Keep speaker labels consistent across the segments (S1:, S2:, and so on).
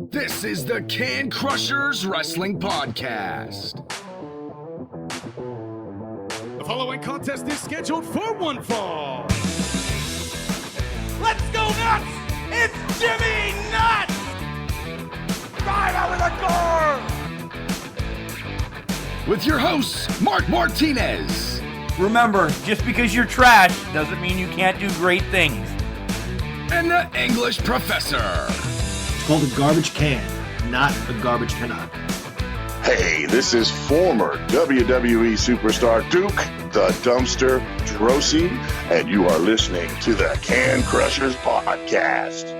S1: This is the Can Crushers Wrestling Podcast.
S2: The following contest is scheduled for one fall.
S3: Let's go nuts! It's Jimmy Nuts! Drive out with a car!
S1: With your hosts, Mark Martinez.
S4: Remember, just because you're trash doesn't mean you can't do great things.
S1: And the English Professor.
S5: It's called a garbage can, not a garbage cannot.
S6: Hey, this is former WWE superstar Duke, the Dumpster Drosy, and you are listening to the Can Crushers Podcast.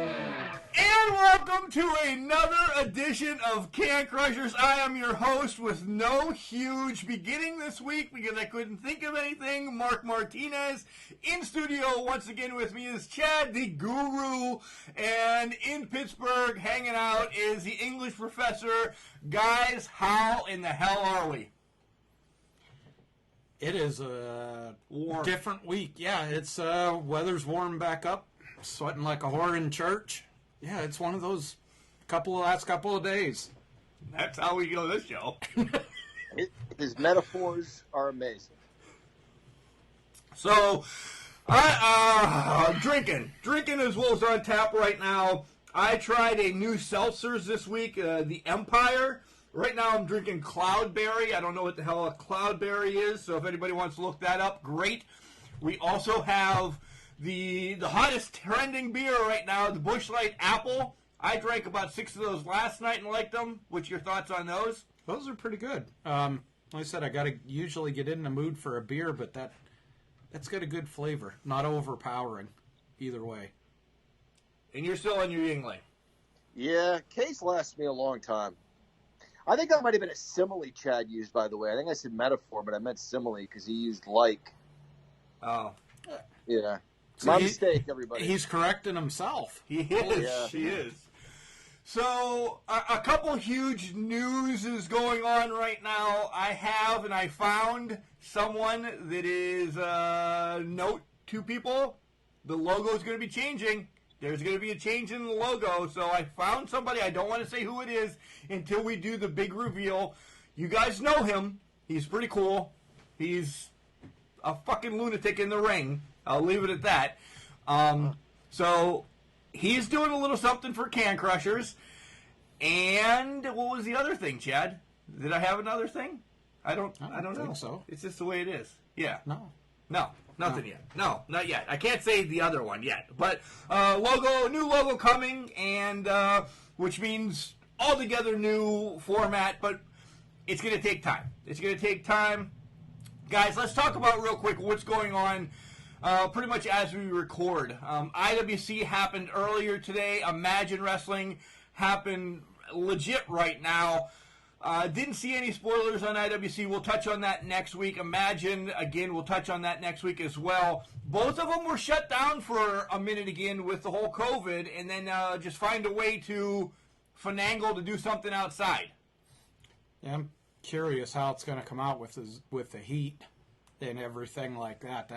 S3: And welcome to another edition of Can Crushers. I am your host with no huge beginning this week because I couldn't think of anything. Mark Martinez. In studio once again with me is Chad, the Guru. And in Pittsburgh, hanging out is the English Professor. Guys, how in the hell are we?
S7: It is a different week. Yeah, it's weather's warming back up. Sweating like a whore in church. Yeah, it's one of those last couple of days.
S3: That's how we go this show.
S8: His metaphors are amazing.
S3: So, drinking is what's on tap right now. I tried a new seltzers this week, the Empire. Right now I'm drinking Cloudberry. I don't know what the hell a Cloudberry is, so if anybody wants to look that up, great. We also have the hottest trending beer right now, the Busch Light Apple. I drank about 6 of those last night and liked them. What's your thoughts on those?
S7: Those are pretty good. Like I said, I got to usually get in the mood for a beer, but that's got a good flavor. Not overpowering either way.
S3: And you're still on your Yingling.
S8: Yeah, case lasts me a long time. I think that might have been a simile Chad used, by the way. I think I said metaphor, but I meant simile because he used like.
S3: Oh.
S8: Yeah.
S7: So
S8: My mistake, everybody.
S7: He's correcting himself.
S3: He is.
S8: Yeah.
S3: He is. So, a couple huge news is going on right now. I found someone that is note to people. The logo is going to be changing. There's going to be a change in the logo. So I found somebody. I don't want to say who it is until we do the big reveal. You guys know him. He's pretty cool. He's a fucking lunatic in the ring. I'll leave it at that. So he's doing a little something for Can Crushers. And what was the other thing, Chad? Did I have another thing? I don't know.
S7: think so.
S3: It's just the way it is. Yeah.
S7: No,
S3: Nothing yet. No, not yet. I can't say the other one yet. But new logo coming, and which means altogether new format, but it's going to take time. Guys, let's talk about real quick what's going on pretty much as we record. IWC happened earlier today. Imagine Wrestling happened legit right now. Didn't see any spoilers on IWC. We'll touch on that next week. Imagine, again, we'll touch on that next week as well. Both of them were shut down for a minute again with the whole COVID, and then just find a way to finagle to do something outside.
S7: yeah, I'm curious how it's going to come out with the heat and everything like that.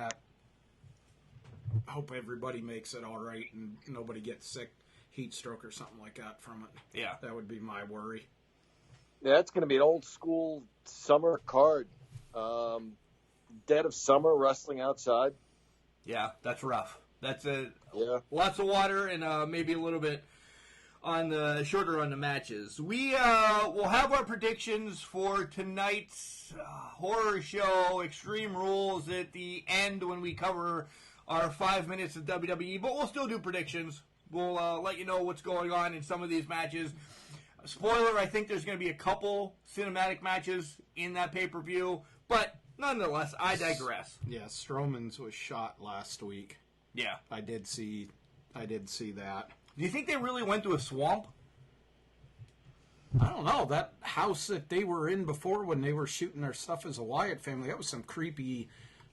S7: I hope everybody makes it all right and nobody gets sick, heat stroke or something like that from it.
S3: Yeah.
S7: That would be my worry.
S8: Yeah, it's going to be an old school summer card. Dead of summer, wrestling outside.
S3: Yeah, that's rough. That's
S8: Yeah.
S3: lots of water and maybe a little bit on the shorter on the matches. We will have our predictions for tonight's horror show, Extreme Rules, at the end when we cover our 5 minutes of WWE. But we'll still do predictions. We'll let you know what's going on in some of these matches. Spoiler, I think there's going to be a couple cinematic matches in that pay-per-view. But nonetheless, I digress.
S7: Yeah, Strowman's was shot last week.
S3: Yeah.
S7: I did see that.
S3: Do you think they really went to a swamp?
S7: I don't know. That house that they were in before when they were shooting their stuff as a Wyatt family, that was some creepy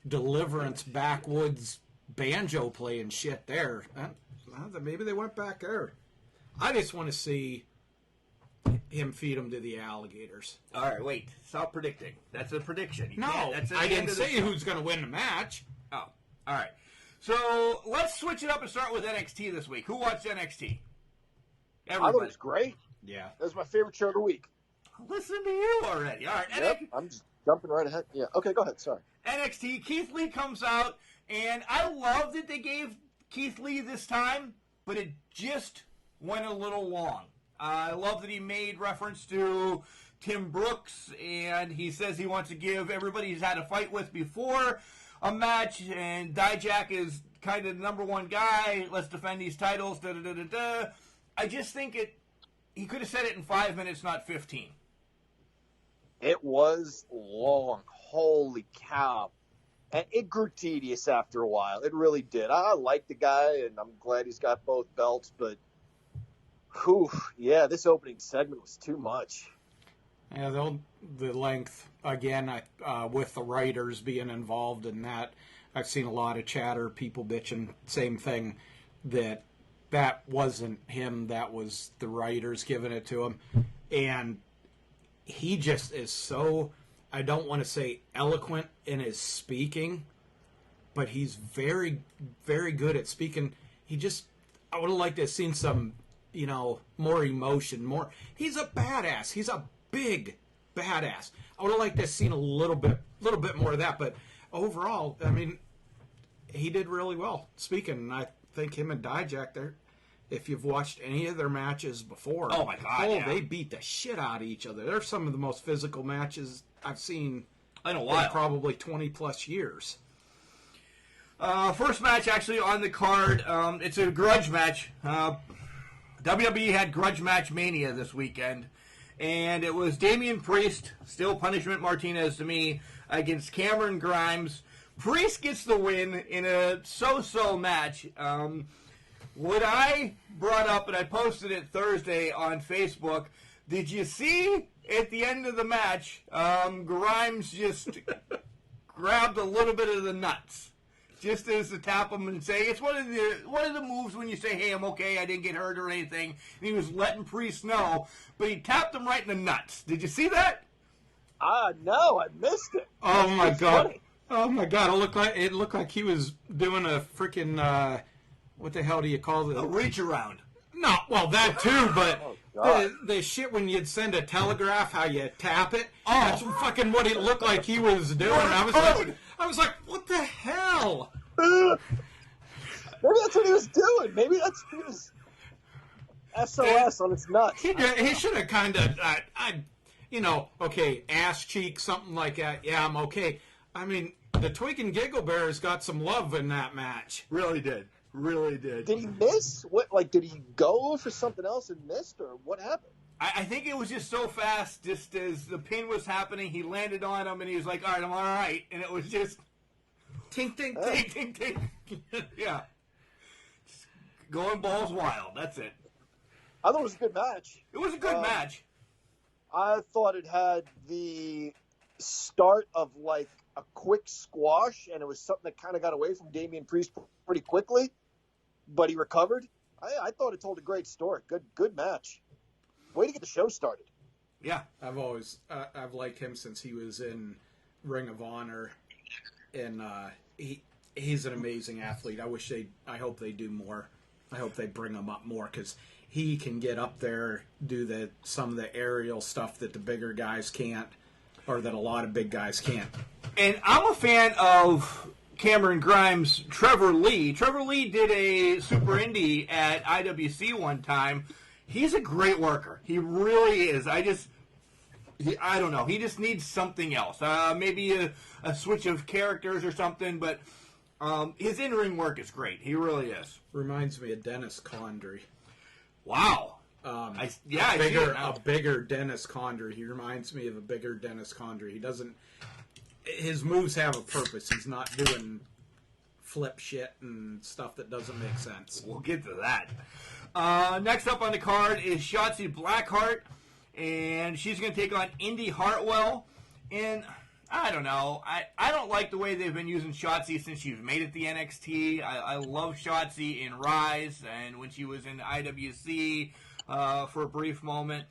S7: Deliverance backwoods banjo playing shit there. Maybe they went back there. I just want to see him feed them to the alligators.
S3: All right, wait. Stop predicting. That's a prediction. You
S7: No,
S3: can't. That's at
S7: I
S3: the end
S7: didn't
S3: of the
S7: say
S3: show.
S7: who's going to win the match.
S3: Oh, all right. So let's switch it up and start with NXT this week. Who watched NXT?
S8: I thought it
S3: Everybody.
S8: was great.
S7: Yeah.
S8: That was my favorite show of the week.
S3: Listen to you already. All right.
S8: Yep, I'm just jumping right ahead. Yeah. Okay, go ahead. Sorry.
S3: NXT, Keith Lee comes out, and I love that they gave Keith Lee this time, but it just went a little long. I love that he made reference to Tim Brooks, and he says he wants to give everybody he's had a fight with before a match, and Dijak is kind of the number one guy. Let's defend these titles. Da da da da da. I just think he could have said it in 5 minutes, not 15.
S8: It was long. Holy cow. And it grew tedious after a while. It really did. I like the guy, and I'm glad he's got both belts, but this opening segment was too much.
S7: Yeah, the length, again, with the writers being involved in that, I've seen a lot of chatter, people bitching, same thing, that wasn't him, that was the writers giving it to him. And he just is so, I don't want to say eloquent in his speaking, but he's very, very good at speaking. I would have liked to have seen some, more emotion, he's a badass. He's a big badass. I would have liked to have seen a little bit more of that, but overall, I mean, he did really well speaking, and I think him and Dijak there, if you've watched any of their matches before,
S3: oh my God,
S7: they beat the shit out of each other. They're some of the most physical matches I've seen
S3: in a while,
S7: in probably 20 plus years.
S3: First match actually on the card, it's a grudge match. WWE had Grudge Match Mania this weekend, and it was Damian Priest, still Punishment Martinez to me, against Cameron Grimes. Priest gets the win in a so-so match. What I brought up, and I posted it Thursday on Facebook, did you see at the end of the match, Grimes just grabbed a little bit of the nuts, just as to tap him and say, it's one of the moves when you say, hey, I'm okay, I didn't get hurt or anything. And he was letting Priest know, but he tapped him right in the nuts. Did you see that?
S8: No, I missed it.
S7: Oh my God.
S8: Funny.
S7: Oh my God! It looked like he was doing a freaking what the hell do you call it?
S3: A reach around.
S7: No, well that too, but
S8: God.
S7: the shit when you'd send a telegraph, how you tap it. That's fucking what it looked like he was doing. I was like, what the hell?
S8: Maybe that's what he was doing. Maybe that's he was SOS on his nuts.
S7: He should have kind of, ass cheek, something like that. Yeah, I'm okay. I mean, the Twig and Giggle Bears got some love in that match.
S3: Really did.
S8: Did he miss? Did he go for something else and missed, or what happened?
S3: I think it was just so fast, just as the pin was happening, he landed on him, and he was like, all right, I'm all right. And it was just tink, tink, tink, tink, tink. Yeah. Just going balls wild. That's it.
S8: I thought it was a good match.
S3: It was a good match.
S8: I thought it had the start of, a quick squash, and it was something that kind of got away from Damian Priest pretty quickly, but he recovered. I thought it told a great story. Good match. Way to get the show started.
S3: Yeah.
S7: I've liked him since he was in Ring of Honor, and he's an amazing athlete. I hope they do more. I hope they bring him up more, because he can get up there, do some of the aerial stuff that the bigger guys can't, or that a lot of big guys can't.
S3: And I'm a fan of Cameron Grimes' Trevor Lee. Trevor Lee did a Super Indie at IWC one time. He's a great worker. He really is. I don't know. He just needs something else. Maybe a switch of characters or something, but his in-ring work is great. He really is.
S7: Reminds me of Dennis Condrey.
S3: Wow.
S7: A
S3: a
S7: bigger Dennis Condrey. He reminds me of a bigger Dennis Condrey. He doesn't. His moves have a purpose. He's not doing flip shit and stuff that doesn't make sense.
S3: We'll get to that. Next up on the card is Shotzi Blackheart, and she's going to take on Indy Hartwell. And I don't know. I don't like the way they've been using Shotzi since she's made it the NXT. I love Shotzi in Rise and when she was in IWC for a brief moment.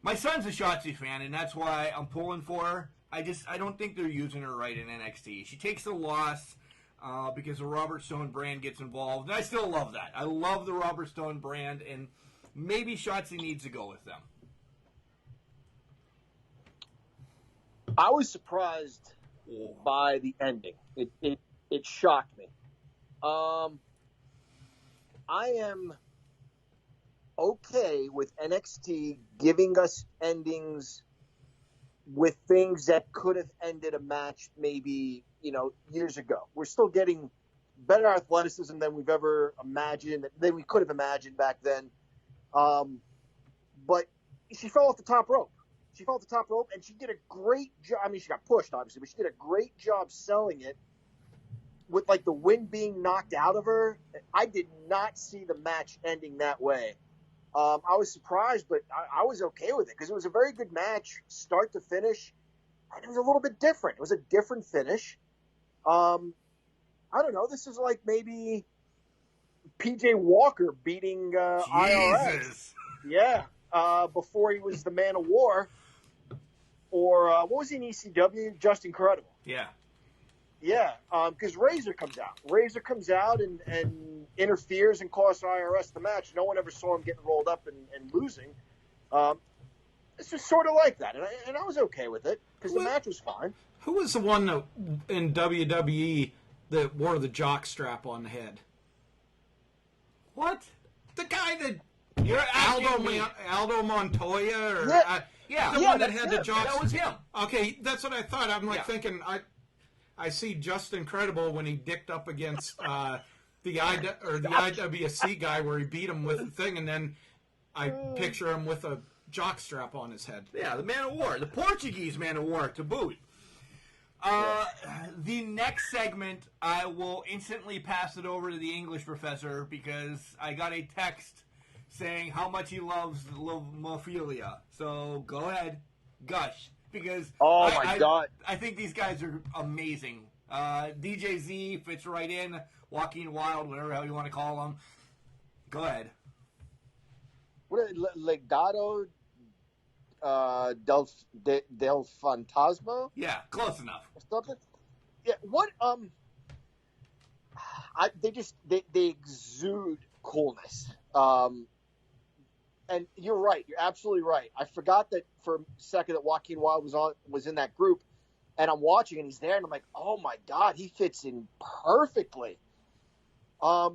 S3: My son's a Shotzi fan, and that's why I'm pulling for her. I don't think they're using her right in NXT. She takes the loss because the Robert Stone brand gets involved, and I still love that. I love the Robert Stone brand, and maybe Shotzi needs to go with them.
S8: I was surprised by the ending. It shocked me. I am okay with NXT giving us endings with things that could have ended a match maybe, years ago. We're still getting better athleticism than we've ever imagined, than we could have imagined back then. But she fell off the top rope. She fell off the top rope, and she did a great job. I mean, she got pushed, obviously, but she did a great job selling it with, like, the wind being knocked out of her. I did not see the match ending that way. I was surprised, but I was okay with it because it was a very good match, start to finish, and it was a little bit different. It was a different finish. I don't know. This is like maybe PJ Walker beating IRS. Yeah, before he was the Man of War. Or what was he in ECW? Just Incredible.
S3: Yeah.
S8: Yeah, because Razor comes out. Razor comes out and interferes and costs IRS the match. No one ever saw him getting rolled up and losing. It's just sort of like that. And I was okay with it because the match was fine.
S7: Who was the one that, in WWE that wore the jock strap on the head?
S3: What?
S7: The guy that...
S3: You're
S7: Aldo Montoya? Or,
S3: yeah.
S7: The one that had the jock...
S3: That was him.
S7: Okay, that's what I thought. I'm thinking... I see Just Incredible when he dicked up against the IWC guy where he beat him with the thing, and then I picture him with a jock strap on his head.
S3: Yeah, the Man of War. The Portuguese Man of War to boot. The next segment, I will instantly pass it over to the English professor because I got a text saying how much he loves Lomophilia. So go ahead, gush. Because
S8: God,
S3: I think these guys are amazing. DJ Z fits right in. Joaquin Wild, whatever hell you want to call him. Go ahead.
S8: What Legado del Fantasma?
S3: Yeah, close enough.
S8: Something. Yeah. What? They exude coolness. And you're right. You're absolutely right. I forgot that for a second that Joaquin Wild was in that group, and I'm watching and he's there, and I'm like, oh my God, he fits in perfectly. I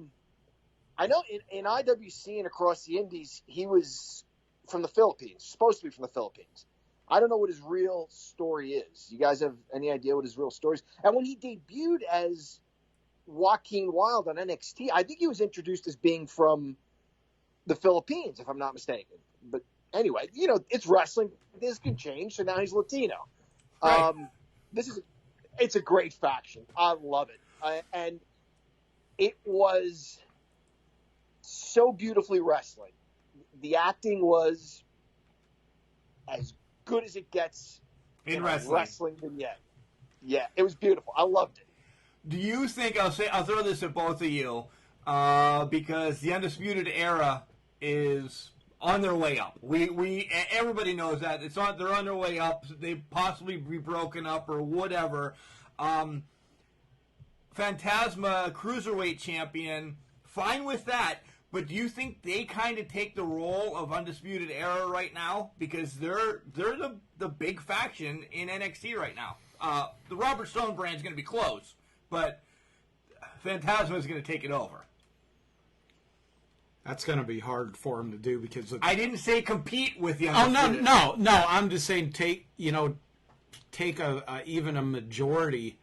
S8: know in IWC and across the Indies, he was from the Philippines, supposed to be from the Philippines. I don't know what his real story is. You guys have any idea what his real story is? And when he debuted as Joaquin Wild on NXT, I think he was introduced as being from the Philippines, if I'm not mistaken. But anyway, it's wrestling. This can change. So now he's Latino.
S3: Right.
S8: It's a great faction. I love it. And it was so beautifully wrestling. The acting was as good as it gets
S3: in
S8: a wrestling vignette. Yeah, it was beautiful. I loved it.
S3: Do you think I'll throw this at both of you because the Undisputed Era is on their way up. Everybody knows that they're on their way up. They possibly be broken up or whatever. Phantasma Cruiserweight Champion, fine with that. But do you think they kind of take the role of Undisputed Era right now because they're the big faction in NXT right now? The Robert Stone brand is going to be close, but Phantasma is going to take it over.
S7: That's going to be hard for him to do because
S3: I didn't say compete with the
S7: Undisputed. No. I'm just saying take even a majority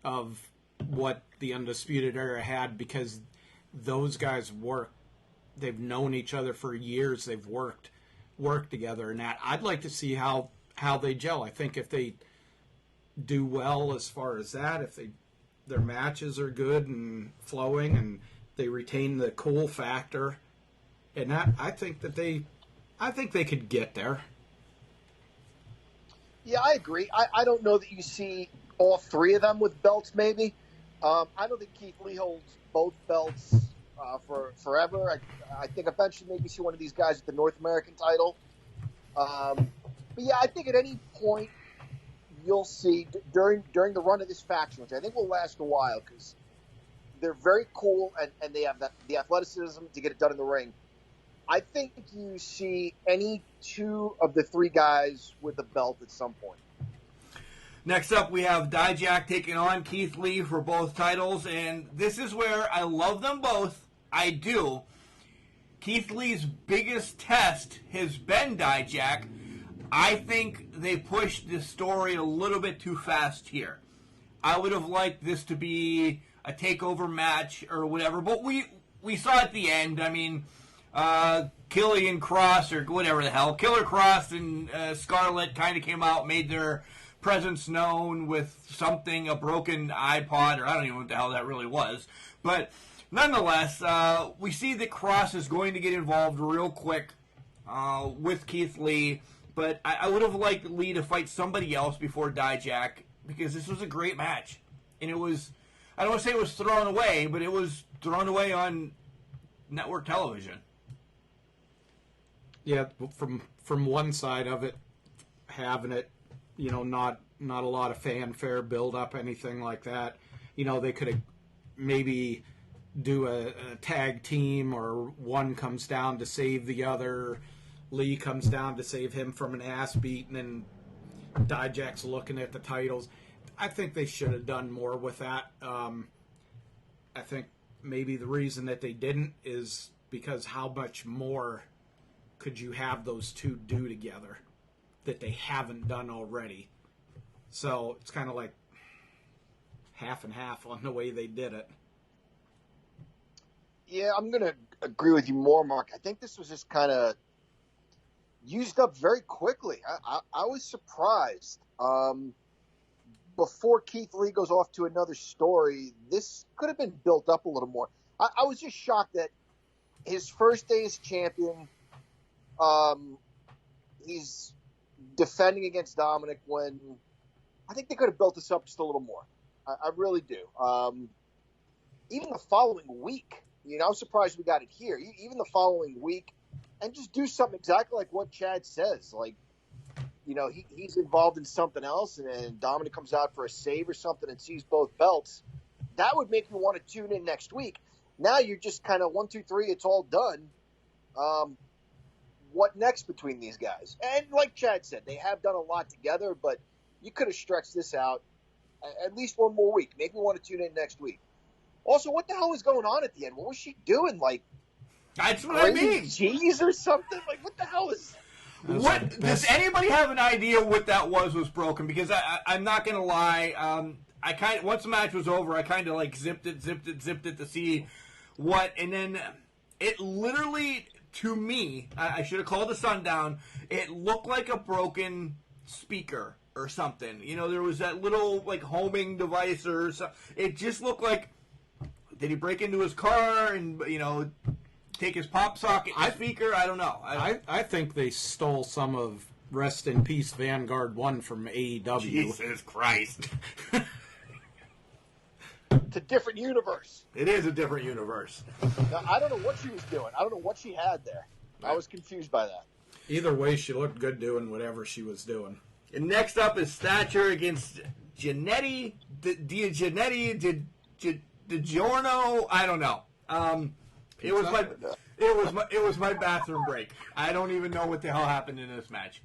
S7: of what the Undisputed Era had because those guys work. They've known each other for years. They've worked together, and that I'd like to see how they gel. I think if they do well as far as that, if their matches are good and flowing, and they retain the cool factor. And that, I think they could get there.
S8: Yeah, I agree. I don't know that you see all three of them with belts, maybe. I don't think Keith Lee holds both belts for forever. I think eventually maybe see one of these guys with the North American title. But yeah, I think at any point you'll see during the run of this faction, which I think will last a while because they're very cool and they have the athleticism to get it done in the ring. I think you see any two of the three guys with a belt at some point.
S3: Next up, we have Dijak taking on Keith Lee for both titles, and this is where I love them both. I do. Keith Lee's biggest test has been Dijak. I think they pushed the story a little bit too fast here. I would have liked this to be a takeover match or whatever, but we saw at the end. I mean, Killian Cross or whatever the hell, Killer Cross and Scarlett kind of came out, made their presence known with something, a broken iPod, or I don't even know what the hell that really was. But nonetheless, we see that Cross is going to get involved real quick with Keith Lee, but I would have liked Lee to fight somebody else before Dijak, because this was a great match. And it was, I don't want to say it was thrown away, but it was thrown away on network television.
S7: Yeah, from one side of it, having it, you know, not a lot of fanfare, build up, anything like that. You know, they could have maybe do a tag team, or one comes down to save the other. Lee comes down to save him from an ass beating, and Dijak's looking at the titles. I think they should have done more with that. I think maybe the reason that they didn't is because how much more could you have those two do together that they haven't done already? So it's kind of like half and half on the way they did it.
S8: Yeah, I'm going to agree with you more, Mark. I think this was just kind of used up very quickly. I was surprised. Before Keith Lee goes off to another story, this could have been built up a little more. I was just shocked that his first day as champion, he's defending against Dominic, when I think they could have built this up just a little more. I really do. Even the following week, you know, I'm surprised we got it here. Even the following week, and just do something exactly like what Chad says. Like, you know, he's involved in something else, and then Dominic comes out for a save or something and sees both belts. That would make me want to tune in next week. Now you're just kind of 1, 2, 3, it's all done. What next between these guys? And like Chad said, they have done a lot together, but you could have stretched this out at least one more week. Make me want to tune in next week. Also, what the hell was going on at the end? What was she doing? Like,
S3: that's what I mean.
S8: Cheese or something? Like, what the hell is...
S3: What does anybody have an idea what that was broken? Because I'm not gonna lie, I once the match was over, I kind of like zipped it to see what, and then it literally, to me, I should have called the sundown. It looked like a broken speaker or something. You know, there was that little like homing device or something. It just looked like, did he break into his car and, you know, take his pop socket speaker? I don't know.
S7: I think they stole some of Rest in Peace Vanguard 1 from AEW.
S3: Jesus Christ.
S8: It's a different universe.
S3: It is a different universe.
S8: Now, I don't know what she was doing. I don't know what she had there. I was confused by that.
S7: Either way, she looked good doing whatever she was doing.
S3: And next up is Thatcher against Giannetti. DiGiorno. I don't know. It was my bathroom break. I don't even know what the hell happened in this match.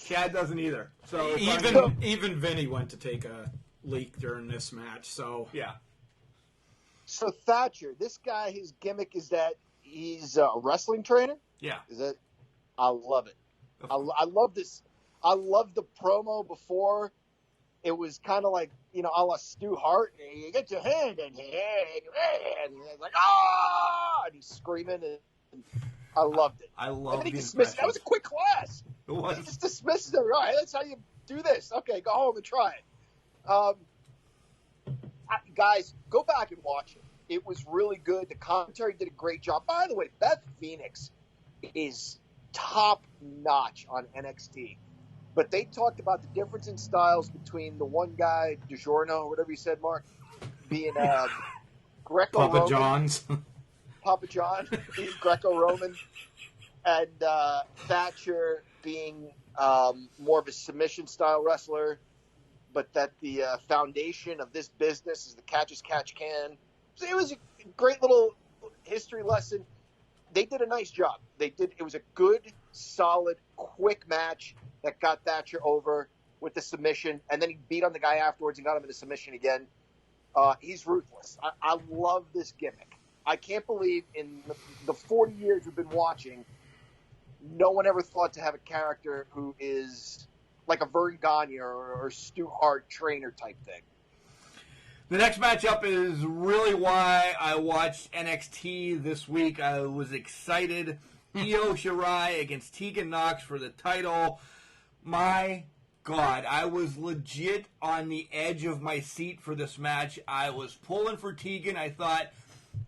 S3: Chad doesn't either. So
S7: even Vinny went to take a leak during this match. So
S3: yeah.
S8: So Thatcher, this guy, his gimmick is that he's a wrestling trainer.
S3: Yeah.
S8: Is it? I love it. I love this. I love the promo before. It was kind of like, you know, a la Stu Hart. You get your hand in here, and he's like, ah! And he's screaming, and I loved it.
S3: I love
S8: and then he
S3: the
S8: dismissed. That was a quick class.
S3: It was.
S8: He just dismisses it. All right, that's how you do this. Okay, go home and try it. Guys, go back and watch it. It was really good. The commentary did a great job. By the way, Beth Phoenix is top notch on NXT. But they talked about the difference in styles between the one guy, DiGiorno, or whatever you said, Mark, being Greco-Roman. Papa John being Greco-Roman. And Thatcher being more of a submission-style wrestler. But that the foundation of this business is the catch as catch can. So it was a great little history lesson. they did a nice job. It was a good, solid, quick match that got Thatcher over with the submission, and then he beat on the guy afterwards and got him in a submission again. He's ruthless. I love this gimmick. I can't believe in the 40 years we've been watching, no one ever thought to have a character who is like a Vern Gagne or Stu Hart trainer type thing.
S3: The next matchup is really why I watched NXT this week. I was excited. Io Shirai against Tegan Nox for the title. My God, I was legit on the edge of my seat for this match. I was pulling for Tegan. I thought,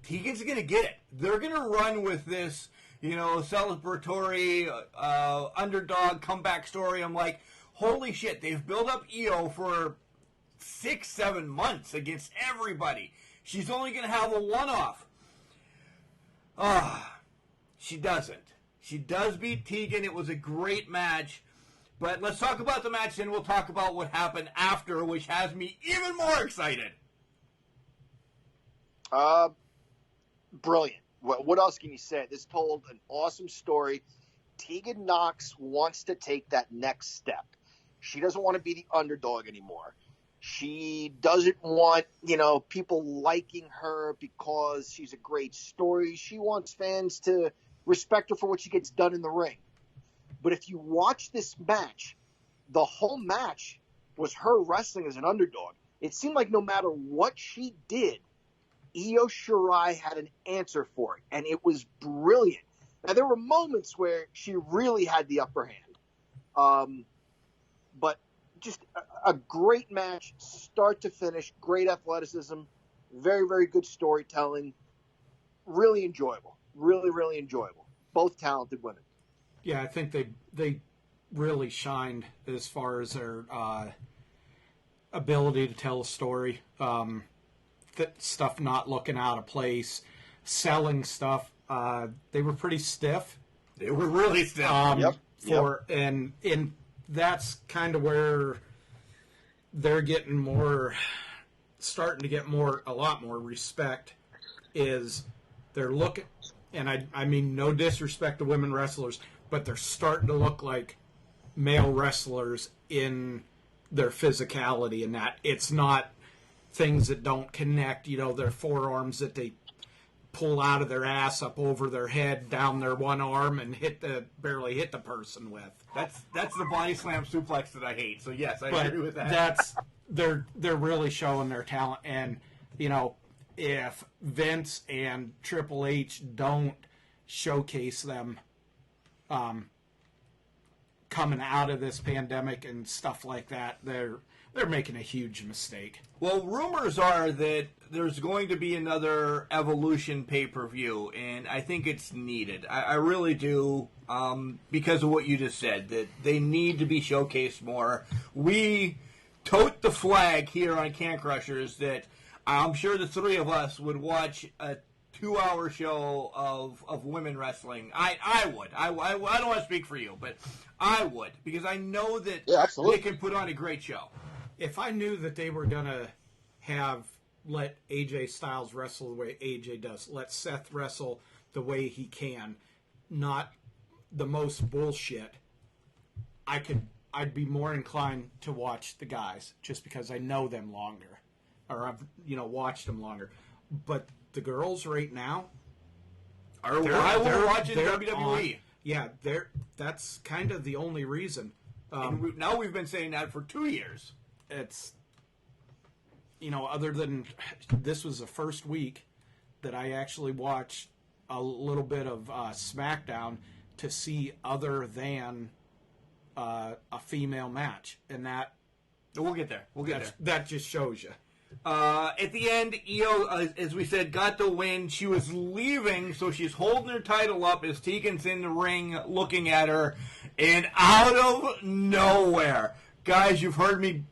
S3: Tegan's going to get it. They're going to run with this, celebratory underdog comeback story. I'm like, holy shit, they've built up Io for 6-7 months against everybody. She's only going to have a one-off. She doesn't. She does beat Tegan. It was a great match. But let's talk about the match, then we'll talk about what happened after, which has me even more excited.
S8: Brilliant. What else can you say? This told an awesome story. Tegan Nox wants to take that next step. She doesn't want to be the underdog anymore. She doesn't want, people liking her because she's a great story. She wants fans to respect her for what she gets done in the ring. But if you watch this match, the whole match was her wrestling as an underdog. It seemed like no matter what she did, Io Shirai had an answer for it, and it was brilliant. Now, there were moments where she really had the upper hand. But just a great match, start to finish, great athleticism, very, very good storytelling, really enjoyable, really, really enjoyable. Both talented women.
S7: Yeah, I think they really shined as far as their ability to tell a story. Stuff not looking out of place, selling stuff. They were pretty stiff.
S3: They were really stiff.
S7: And that's kind of where they're starting to get a lot more respect. Is they're looking, and I mean no disrespect to women wrestlers, but they're starting to look like male wrestlers in their physicality, and that it's not things that don't connect, their forearms that they pull out of their ass up over their head, down their one arm, and barely hit the person with.
S3: That's the body slam suplex that I hate. So yes, I agree with that.
S7: They're really showing their talent, and if Vince and Triple H don't showcase them coming out of this pandemic and stuff like that, they're making a huge mistake.
S3: Well, rumors are that there's going to be another Evolution pay-per-view, and I think it's needed. I really do, because of what you just said, that they need to be showcased more. We tote the flag here on Can Crushers that I'm sure the three of us would watch a 2-hour show of women wrestling. I would. I don't want to speak for you, but I would, because I know that they can put on a great show.
S7: If I knew that they were going to let AJ Styles wrestle the way AJ does, let Seth wrestle the way he can, not the most bullshit, I'd be more inclined to watch the guys just because I know them longer, or I've watched them longer. But the girls right now
S3: we're watching WWE.
S7: That's kind of the only reason.
S3: Now we've been saying that for 2 years.
S7: It's, other than this was the first week that I actually watched a little bit of SmackDown to see other than a female match, and that
S3: we'll get there.
S7: That just shows you.
S3: At the end, Io, as we said, got the win. She was leaving, so she's holding her title up as Tegan's in the ring looking at her, and out of nowhere, guys, you've heard me.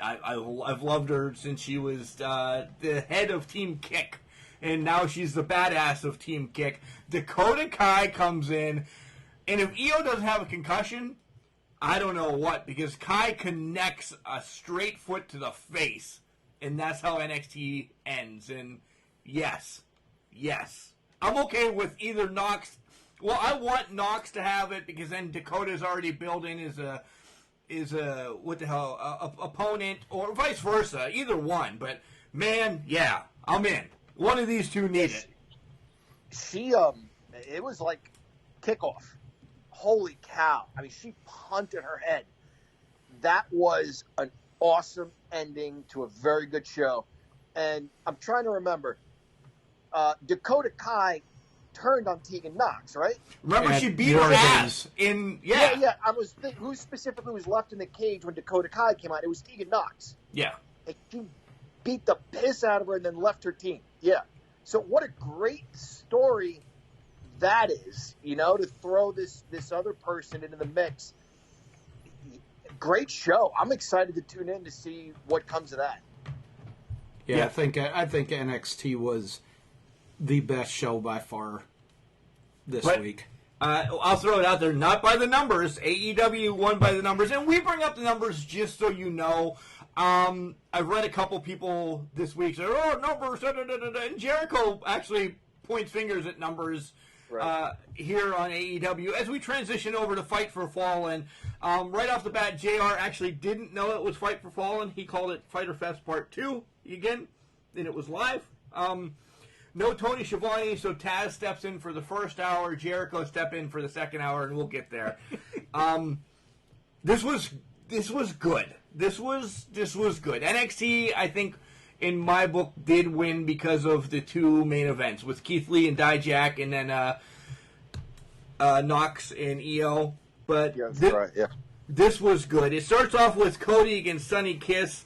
S3: I've loved her since she was the head of Team Kick, and now she's the badass of Team Kick. Dakota Kai comes in, and if Io doesn't have a concussion, I don't know what, because Kai connects a straight foot to the face, and that's how NXT ends. And yes, I'm okay with either Knox. Well, I want Knox to have it because then Dakota's already built in as a what the hell opponent, or vice versa. Either one, but man, yeah, I'm in. One of these two need it.
S8: It was like kickoff. Holy cow! I mean, she punted her head. That was an awesome ending to a very good show. And I'm trying to remember. Dakota Kai turned on Tegan Knox, right?
S3: Remember, she beat her ass in
S8: Yeah. I was thinking who specifically was left in the cage when Dakota Kai came out. It was Tegan Knox.
S3: Yeah.
S8: And she beat the piss out of her and then left her team. Yeah. So what a great story that is, to throw this other person into the mix. Great show. I'm excited to tune in to see what comes of that.
S7: Yeah. I think NXT was the best show by far this week.
S3: I'll throw it out there, not by the numbers. AEW won by the numbers, and we bring up the numbers just so you know. I've read a couple people this week say, "Oh, numbers," and Jericho actually points fingers at numbers here on AEW as we transition over to Fight for Fallen. Right off the bat, JR actually didn't know it was Fight for Fallen. He called it Fighter Fest Part 2 again, and it was live. No Tony Schiavone, so Taz steps in for the first hour. Jericho step in for the second hour, and we'll get there. This was good. This was good. NXT, I think, in my book, did win because of the two main events with Keith Lee and Dijak, and then Knox and EO. But
S8: yeah, that's right. Yeah,
S3: this was good. It starts off with Cody against Sonny Kiss.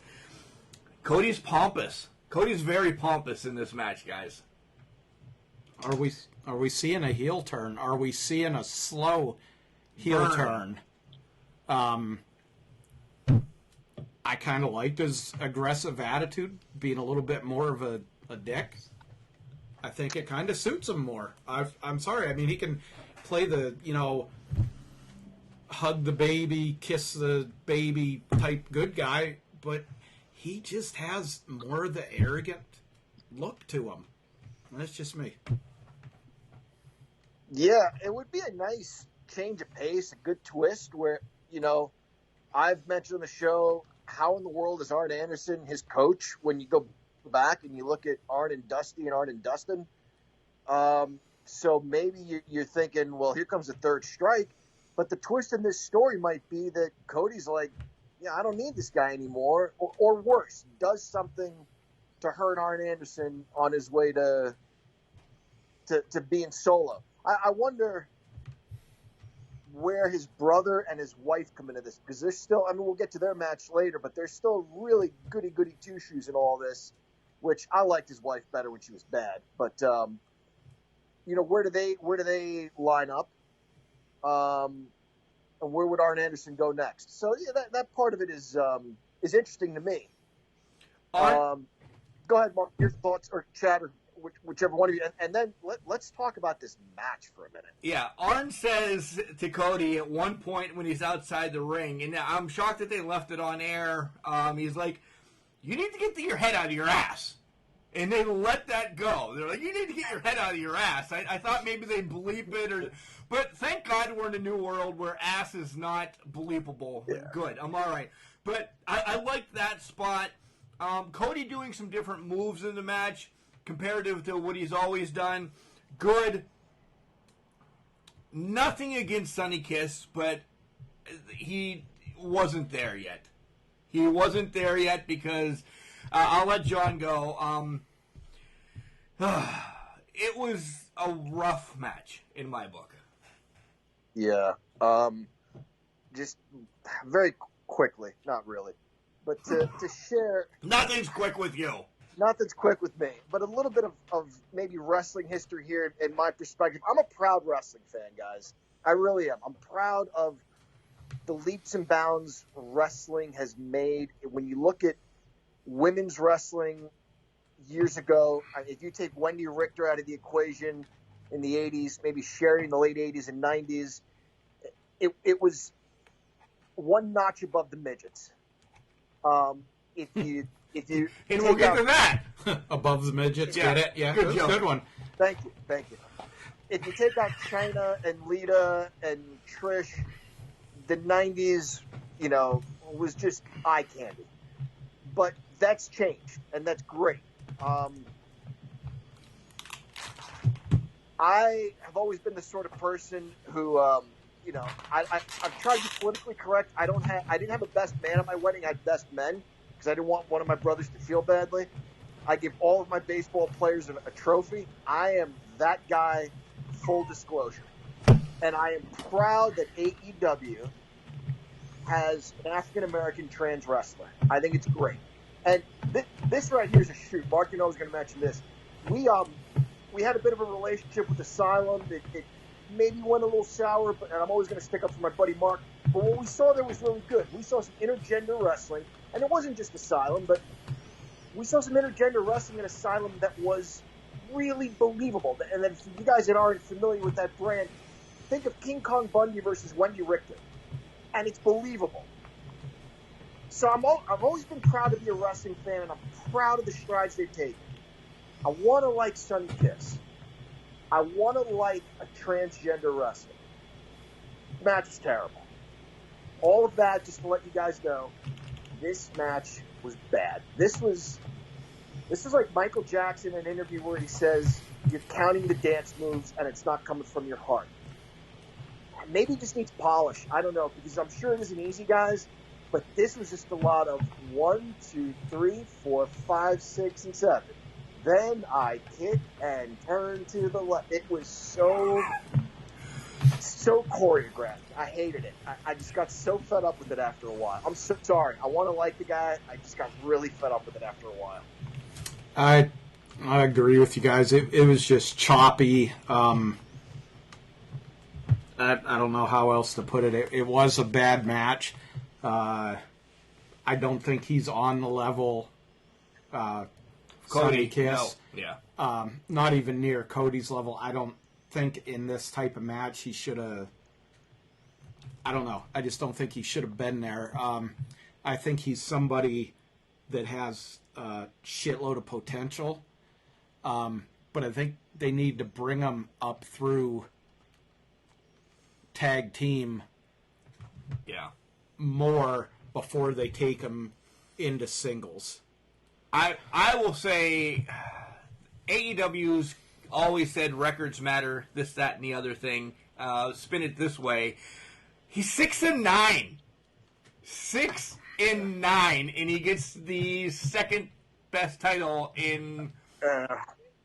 S3: Cody's pompous. Cody's very pompous in this match, guys.
S7: Are we seeing a heel turn? Are we seeing a slow heel turn? I kind of liked his aggressive attitude, being a little bit more of a dick. I think it kind of suits him more. I'm sorry. I mean, he can play the, hug the baby, kiss the baby type good guy, but he just has more of the arrogant look to him. That's just me.
S8: Yeah, it would be a nice change of pace, a good twist where, I've mentioned on the show, how in the world is Arn Anderson his coach when you go back and you look at Arn and Dusty and Arn and Dustin? So maybe you're thinking, well, here comes the third strike. But the twist in this story might be that Cody's like, yeah, I don't need this guy anymore. Or worse, does something to hurt Arn Anderson on his way to being solo. I wonder where his brother and his wife come into this, because they're still, we'll get to their match later, but they're still really goody two-shoes in all this, which I liked his wife better when she was bad. But, where do they line up? And where would Arn Anderson go next? So, yeah, that part of it is interesting to me. Go ahead, Mark, your thoughts, or Chad, or whichever one of you, and then let's talk about this match for a minute.
S3: Yeah, Arn says to Cody at one point when he's outside the ring, and I'm shocked that they left it on air. He's like, "You need to get your head out of your ass," and they let that go. They're like, "You need to get your head out of your ass." I thought maybe they'd bleep it, but thank God we're in a new world where ass is not bleepable. Yeah. Good, I'm all right. But I liked that spot. Cody doing some different moves in the match, comparative to what he's always done. Good. Nothing against Sonny Kiss, but he wasn't there yet. He wasn't there yet because I'll let John go. It was a rough match in my book.
S8: Yeah. Just very quickly, not really, but to share.
S3: Nothing's quick with you.
S8: Nothing's quick with me, but a little bit of maybe wrestling history here in my perspective. I'm a proud wrestling fan, guys. I really am. I'm proud of the leaps and bounds wrestling has made. When you look at women's wrestling years ago, if you take Wendy Richter out of the equation in the 80s, maybe Sherry in the late 80s and 90s, it was one notch above the midgets. If you
S3: and we'll get to that.
S7: Above the midgets,
S3: yeah.
S7: get it? Yeah,
S3: good
S7: one.
S8: Thank you. If you take out China and Lita and Trish, the 90s, was just eye candy. But that's changed, and that's great. I have always been the sort of person who, I've tried to be politically correct. I didn't have a best man at my wedding. I had best men because I didn't want one of my brothers to feel badly. I give all of my baseball players a trophy. I am that guy, full disclosure. And I am proud that AEW has an African-American trans wrestler. I think it's great. And this right here is a shoot. Mark, I was going to mention this. We had a bit of a relationship with Asylum. It maybe went a little sour, and I'm always going to stick up for my buddy Mark. But what we saw there was really good. We saw some intergender wrestling, and it wasn't just Asylum, but we saw some intergender wrestling in Asylum that was really believable. And then if you guys that aren't familiar with that brand, think of King Kong Bundy versus Wendy Richter, and it's believable. So I've always been proud to be a wrestling fan, and I'm proud of the strides they've taken. I want to like Sonny Kiss. I want to like a transgender wrestler. The match was terrible. All of that, just to let you guys know, this match was bad. This was like Michael Jackson in an interview where he says, you're counting the dance moves and it's not coming from your heart. Maybe it just needs polish. I don't know, because I'm sure it isn't easy, guys. But this was just a lot of 1, 2, 3, 4, 5, 6, and 7. Then I kick and turn to the left. It was so choreographed. I hated it. I just got so fed up with it after a while. I'm so sorry. I want to like the guy. I just got really fed up with it after a while.
S7: I agree with you guys. It was just choppy. I don't know how else to put it. It was a bad match. I don't think he's on the level. Sonny Kiss.
S3: No. Yeah.
S7: Not even near Cody's level. I don't think in this type of match he should have. I don't know. I just don't think he should have been there. I think he's somebody that has a shitload of potential. But I think they need to bring him up through tag team more before they take him into singles.
S3: I will say AEW's always said records matter, this, that, and the other thing. Spin it this way. He's 6-9. 6-9, and he gets the second best title in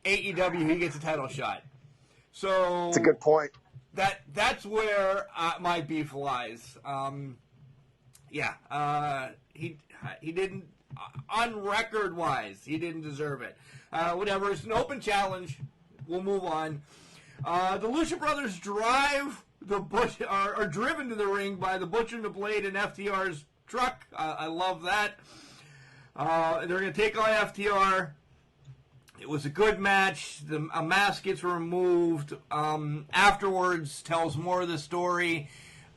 S3: AEW. He gets a title shot. So
S8: that's a good point.
S3: That's where my beef lies. He didn't, on record wise, he didn't deserve it. Whatever, it's an open challenge. We'll move on. The Lucha Brothers are driven to the ring by the Butcher and the Blade and FTR's truck. I love that. They're going to take on FTR. It was a good match. A mask gets removed. Afterwards, tells more of the story.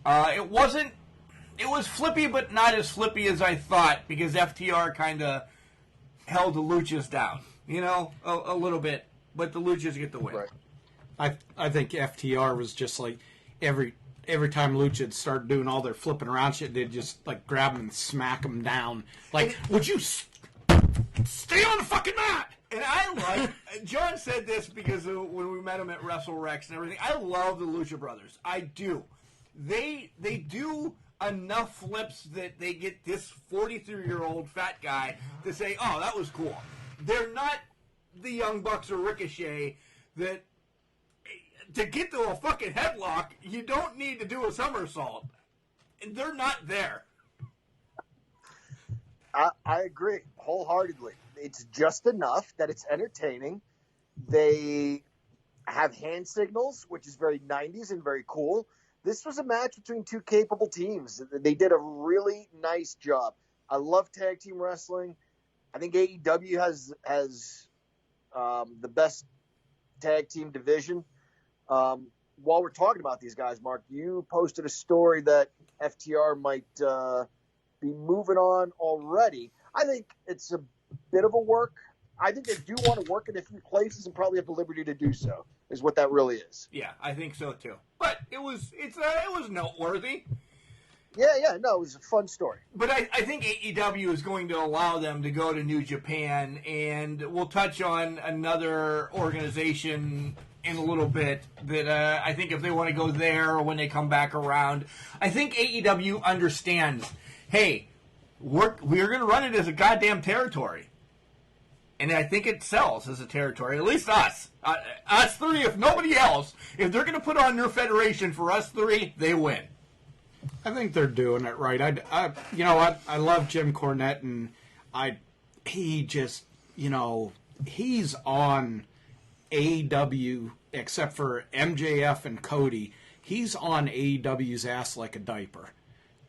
S3: It was flippy, but not as flippy as I thought, because FTR kind of held the Luchas down, a little bit. But the Luchas get the win.
S8: Right.
S7: I think FTR was just like every time Lucha started doing all their flipping around shit, they'd just like grab them and smack them down. Like, would you stay on the fucking mat?
S3: And I like, John said this because when we met him at WrestleRex and everything, I love the Lucha Brothers. I do. They do enough flips that they get this 43-year-old fat guy to say, oh, that was cool. They're not the Young Bucks or Ricochet that to get to a fucking headlock, you don't need to do a somersault. And they're not there.
S8: I agree wholeheartedly. It's just enough that it's entertaining. They have hand signals, which is very 90s and very cool. This was a match between two capable teams. They did a really nice job. I love tag team wrestling. I think AEW has the best tag team division. While we're talking about these guys, Mark, you posted a story that FTR might be moving on already. I think it's a bit of a work I think they do want to work in a few places and probably have the liberty to do so. Is what that really is.
S3: Yeah, I think so too. But it was noteworthy.
S8: Yeah, no, it was a fun story.
S3: But I think AEW is going to allow them to go to New Japan, and we'll touch on another organization in a little bit that I think if they want to go there or when they come back around, I think AEW understands, hey, we're going to run it as a goddamn territory. And I think it sells as a territory, at least us. Us three, if nobody else. If they're going to put on their federation for us three, they win.
S7: I think they're doing it right. You know what? I love Jim Cornette, and he just, you know, he's on AEW, except for MJF and Cody. He's on AEW's ass like a diaper.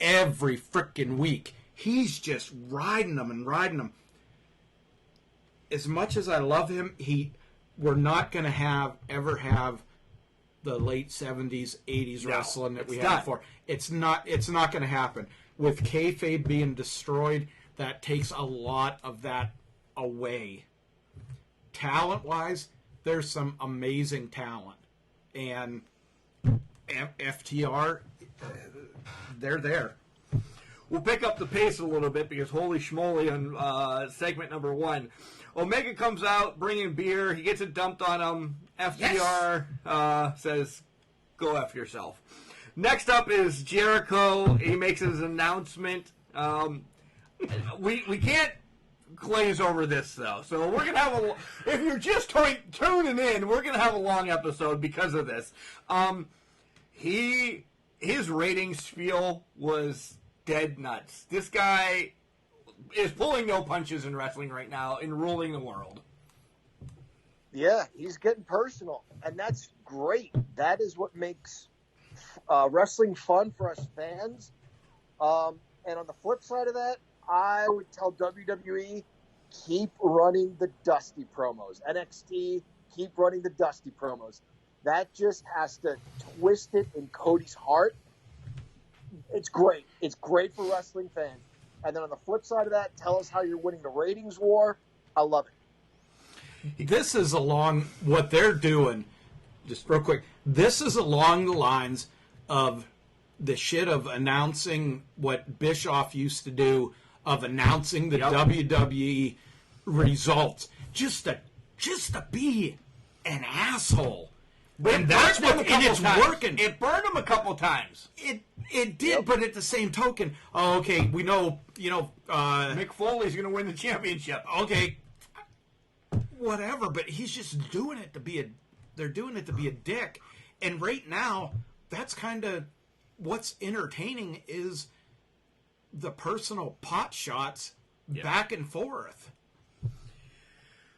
S7: Every frickin' week. He's just riding them. As much as I love him, we're not going to ever have the late 70s, 80s wrestling that we had before. It's not going to happen. With kayfabe being destroyed, that takes a lot of that away. Talent-wise, there's some amazing talent. And FTR, they're there.
S3: We'll pick up the pace a little bit because holy schmoly on segment number 1. Omega comes out bringing beer. He gets it dumped on him. FTR says, go F yourself. Next up is Jericho. He makes his announcement. We can't glaze over this, though. So we're going to have if you're just tuning in, we're going to have a long episode because of this. His ratings spiel was dead nuts. This guy is pulling no punches in wrestling right now and ruling the world.
S8: Yeah, he's getting personal, and that's great. That is what makes wrestling fun for us fans. And on the flip side of that, I would tell WWE, keep running the dusty promos. NXT, keep running the dusty promos. That just has to twist it in Cody's heart. It's great. It's great for wrestling fans. And then on the flip side of that, tell us how you're winning the ratings war. I love it.
S7: This is along what they're doing. Just real quick. This is along the lines of the shit of announcing what Bischoff used to do, of announcing the WWE results. Just to be an asshole. And that's what, and it's working.
S3: It burned him a couple times.
S7: It did, but at the same token, we know,
S3: Mick Foley's going to win the championship.
S7: Okay, whatever, but he's just doing it to be they're doing it to be a dick. And right now, that's kind of what's entertaining is the personal pot shots back and forth.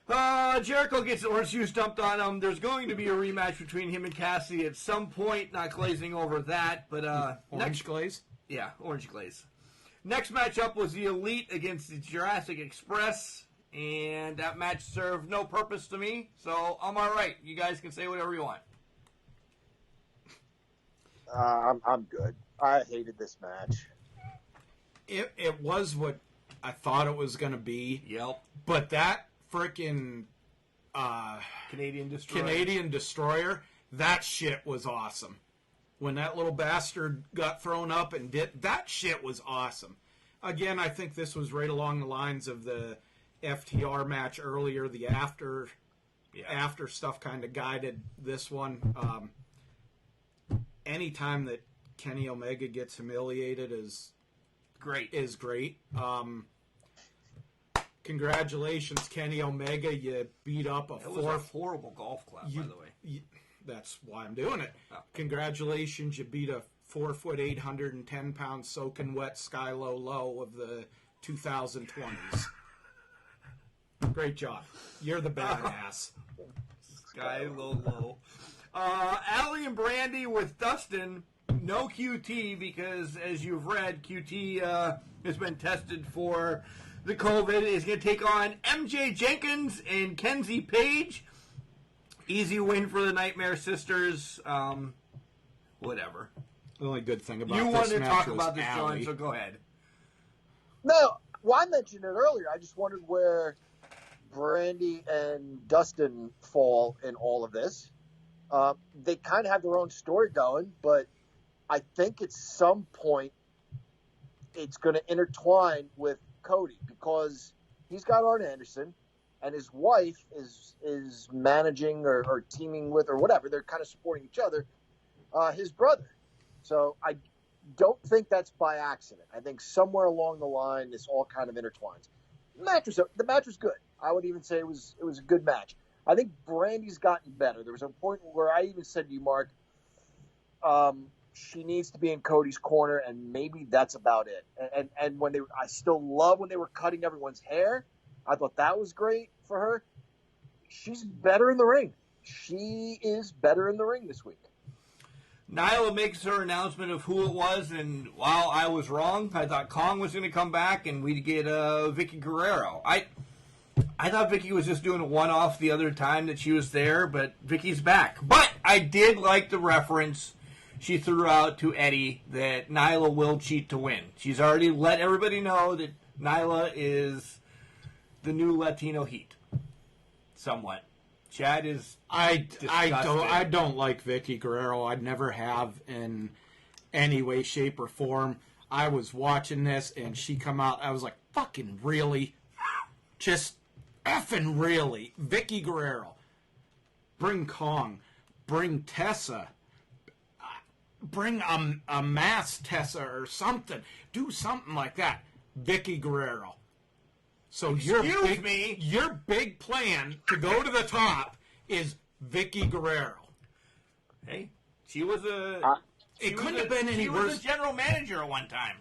S3: Jericho gets orange juice dumped on him. There's going to be a rematch between him and Cassidy at some point. Not glazing over that, but
S7: orange glaze?
S3: Yeah, orange glaze. Next matchup was the Elite against the Jurassic Express, and that match served no purpose to me, so I'm all right. You guys can say whatever you want.
S8: I'm good. I hated this match.
S7: It was what I thought it was going to be.
S3: Yep.
S7: But that freaking Canadian Destroyer, that shit was awesome. When that little bastard got thrown up and that shit was awesome. Again, I think this was right along the lines of the FTR match earlier. The after stuff kind of guided this one. Anytime that Kenny Omega gets humiliated is great. Congratulations, Kenny Omega. You beat up
S3: It was a horrible golf clap, by the way.
S7: That's why I'm doing it.
S3: Oh.
S7: Congratulations, you beat a 4', 810-pound soaking wet Skylo Low of the 2020s. Great job. You're the badass.
S3: Skylo Low. Allie and Brandy with Dustin. No QT because, as you've read, QT has been tested for the COVID. Is going to take on MJ Jenkins and Kenzie Page. Easy win for the Nightmare Sisters. Whatever.
S7: The only good thing about
S3: you
S7: this
S3: wanted to
S7: match
S3: talk
S7: was
S3: about this, John,
S7: Allie.
S3: so go ahead.
S8: No, well, I mentioned it earlier. I just wondered where Brandy and Dustin fall in all of this. They kind of have their own story going, but I think at some point it's going to intertwine with Cody because he's got Arn Anderson and his wife is managing or teaming with or whatever. They're kind of supporting each other, his brother. So I don't think that's by accident. I think somewhere along the line, this all kind of intertwines. The match was good. I would even say it was a good match. I think Brandy's gotten better. There was a point where I even said to you, Mark, she needs to be in Cody's corner, and maybe that's about it. And when I still love when they were cutting everyone's hair. I thought that was great for her. She's better in the ring. She is better in the ring this week.
S3: Nyla makes her announcement of who it was, and while I was wrong, I thought Kong was going to come back and we'd get Vicky Guerrero. I thought Vicky was just doing a one-off the other time that she was there, but Vicky's back. But I did like the reference she threw out to Eddie that Nyla will cheat to win. She's already let everybody know that Nyla is the new Latino Heat. Somewhat. Chad is
S7: I don't like Vicky Guerrero. I never have in any way, shape, or form. I was watching this and she come out. I was like, fucking really? Just effing really? Vicky Guerrero. Bring Kong. Bring Tessa. Bring a masked Tessa or something. Do something like that. Vicky Guerrero. So your big plan to go to the top is Vicky Guerrero.
S3: Hey, she was
S7: it couldn't have been any worse.
S3: She was a general manager at one time.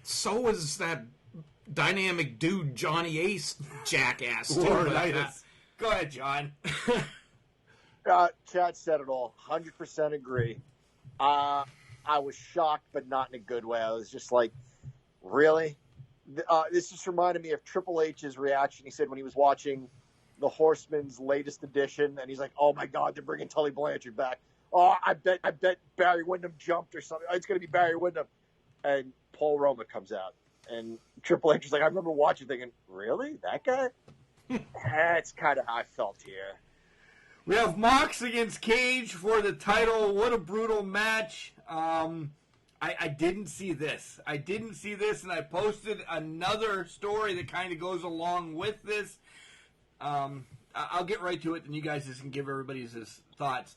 S7: So was that dynamic dude Johnny Ace jackass. Too,
S3: Go ahead, John.
S8: Chad said it all. 100% agree. I was shocked, but not in a good way. I was just like, really? This just reminded me of Triple H's reaction. He said when he was watching the Horsemen's latest edition, and he's like, "Oh my God, they're bringing Tully Blanchard back. Oh, I bet Barry Windham jumped or something. It's going to be Barry Windham." And Paul Roma comes out, and Triple H is like, "I remember watching, thinking, really, that guy?" That's kind of how I felt here.
S3: We have Mox against Cage for the title. What a brutal match. I didn't see this. And I posted another story that kind of goes along with this. I'll get right to it, and you guys just can give everybody's his thoughts.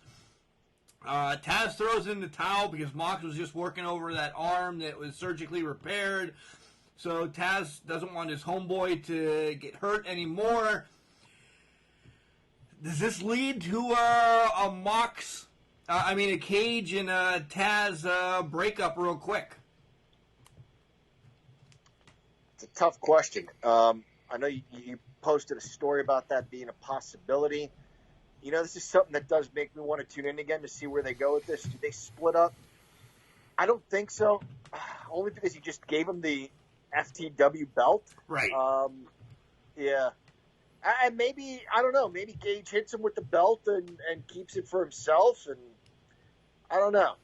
S3: Taz throws in the towel because Mox was just working over that arm that was surgically repaired. So Taz doesn't want his homeboy to get hurt anymore. Does this lead to a Mox... a Cage and a Taz breakup real quick?
S8: It's a tough question. I know you posted a story about that being a possibility. You know, this is something that does make me want to tune in again to see where they go with this. Do they split up? I don't think so. Only because you just gave him the FTW belt.
S3: Right.
S8: Yeah. And maybe, I don't know, maybe Cage hits him with the belt and keeps it for himself, and I don't know.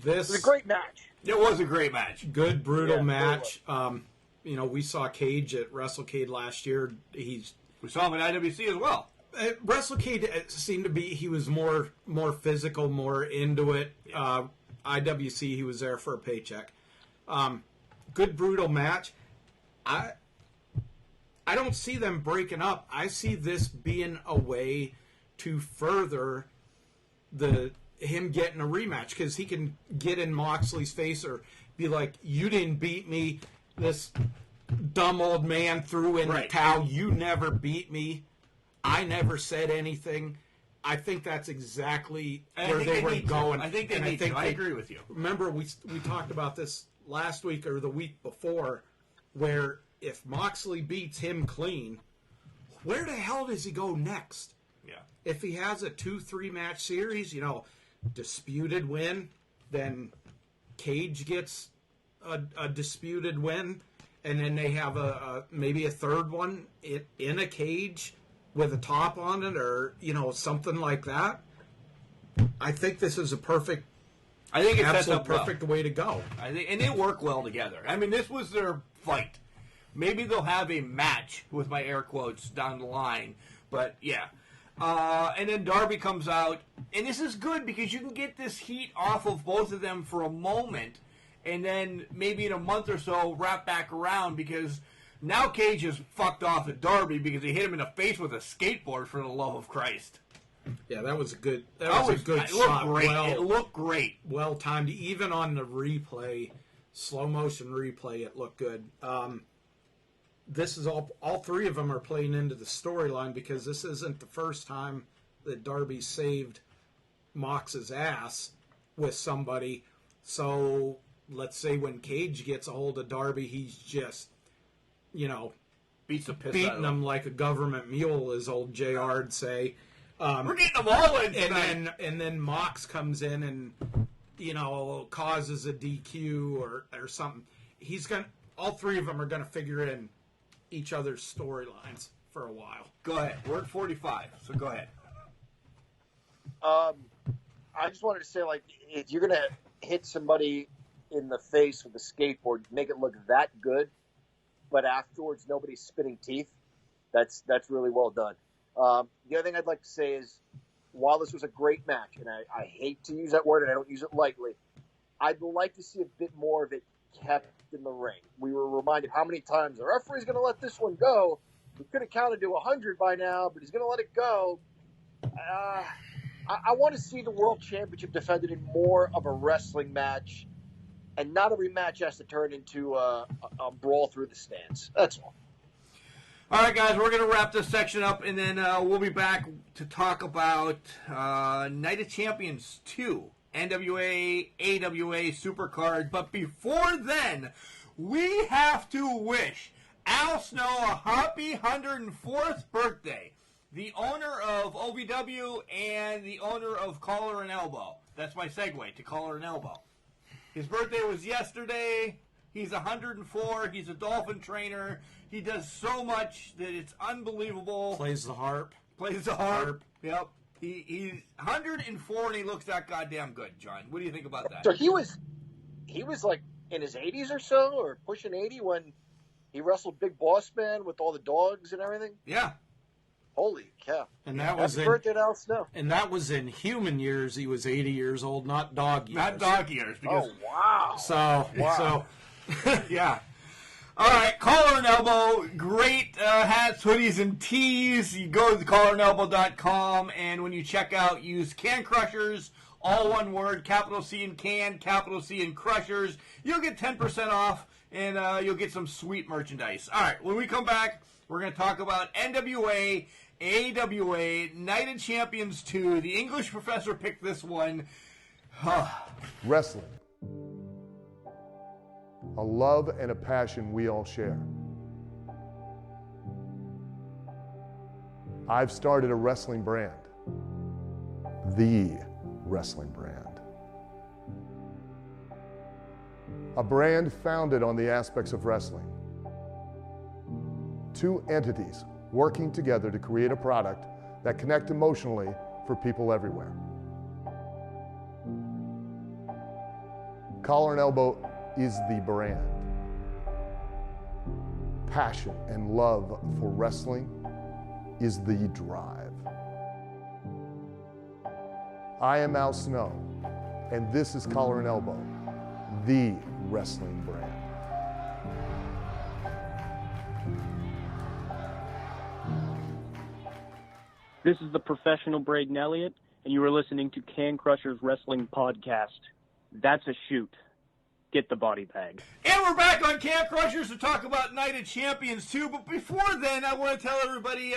S8: This was a great match.
S3: It was a great match.
S7: Good, brutal match. We saw Cage at WrestleCade last year.
S3: We saw him at IWC as well.
S7: WrestleCade seemed to be, he was more physical, more into it. IWC, he was there for a paycheck. Good, brutal match. I don't see them breaking up. I see this being a way to further him getting a rematch, because he can get in Moxley's face or be like, "You didn't beat me. This dumb old man threw in the towel. You never beat me. I never said anything." I think that's exactly where they were going.
S3: I think they need to. I agree with you.
S7: Remember, we talked about this last week or the week before, where if Moxley beats him clean, where the hell does he go next?
S3: Yeah.
S7: If he has a 2-3 match series, disputed win, then Cage gets a disputed win, and then they have maybe a third one in a cage with a top on it, or something like that. I think this is a perfect.
S3: I think it's
S7: absolute perfect way to go.
S3: And they work well together. This was their fight. Maybe they'll have a match with my air quotes down the line. But, yeah. And then Darby comes out. And this is good because you can get this heat off of both of them for a moment. And then maybe in a month or so wrap back around because now Cage is fucked off at Darby because he hit him in the face with a skateboard, for the love of Christ.
S7: Yeah, that was a good. That was a good shot.
S3: Great. It looked great.
S7: Well timed. Even on the replay, slow motion replay, it looked good. This is all three of them are playing into the storyline because this isn't the first time that Darby saved Mox's ass with somebody. So let's say when Cage gets a hold of Darby, he's just,
S3: beats the piss out
S7: beating
S3: of
S7: him like a government mule, as old JR'd say.
S3: We're getting them all in
S7: and then Mox comes in and causes a DQ or something. All three of them are gonna figure in each other's storylines for a while.
S3: Go ahead. We're at 45, so go ahead.
S8: I just wanted to say, if you're gonna hit somebody in the face with a skateboard, make it look that good, but afterwards nobody's spitting teeth. That's really well done. The other thing I'd like to say is, while this was a great match, and I hate to use that word and I don't use it lightly, I'd like to see a bit more of it kept in the ring. We were reminded how many times the referee's going to let this one go. He could have counted to 100 by now, but he's going to let it go. I want to see the World Championship defended in more of a wrestling match, and not every match has to turn into a brawl through the stands. That's all.
S3: All right, guys, we're going to wrap this section up, and then we'll be back to talk about Nite of Champions II, NWA, AWA Supercard. But before then, we have to wish Al Snow a happy 104th birthday, the owner of OVW and the owner of Collar and Elbow. That's my segue to Collar and Elbow. His birthday was yesterday. He's 104. He's a dolphin trainer. He does so much that it's unbelievable.
S7: Plays the harp.
S3: Yep. He's 104 and he looks that goddamn good, John. What do you think about that?
S8: So he was like in his 80s or so, or pushing 80 when he wrestled Big Boss Man with all the dogs and everything?
S3: Yeah.
S8: Holy cow.
S7: And that was
S8: Happy birthday to Al Snow.
S7: And that was in human years. He was 80 years old, not dog years.
S3: Not dog years. Because,
S8: wow.
S7: So
S3: yeah. All right, Collar and Elbow, great hats, hoodies, and tees. You go to collarandelbow.com, and when you check out, use Can Crushers, all one word, capital C in Can, capital C in Crushers. You'll get 10% off, and you'll get some sweet merchandise. All right, when we come back, we're going to talk about NWA, AWA, Nite of Champions II. The English professor picked this one.
S9: Wrestling. A love and a passion we all share. I've started a wrestling brand. The wrestling brand. A brand founded on the aspects of wrestling. Two entities working together to create a product that connect emotionally for people everywhere. Collar and Elbow is the brand. Passion and love for wrestling is the drive. I am Al Snow, and this is Collar and Elbow, the wrestling brand.
S10: This is the professional Braden Elliott, and you are listening to Can Crushers Wrestling Podcast. That's a shoot. Get the body bag.
S3: And we're back on Can Crushers to talk about Nite of Champions 2. But before then, I want to tell everybody,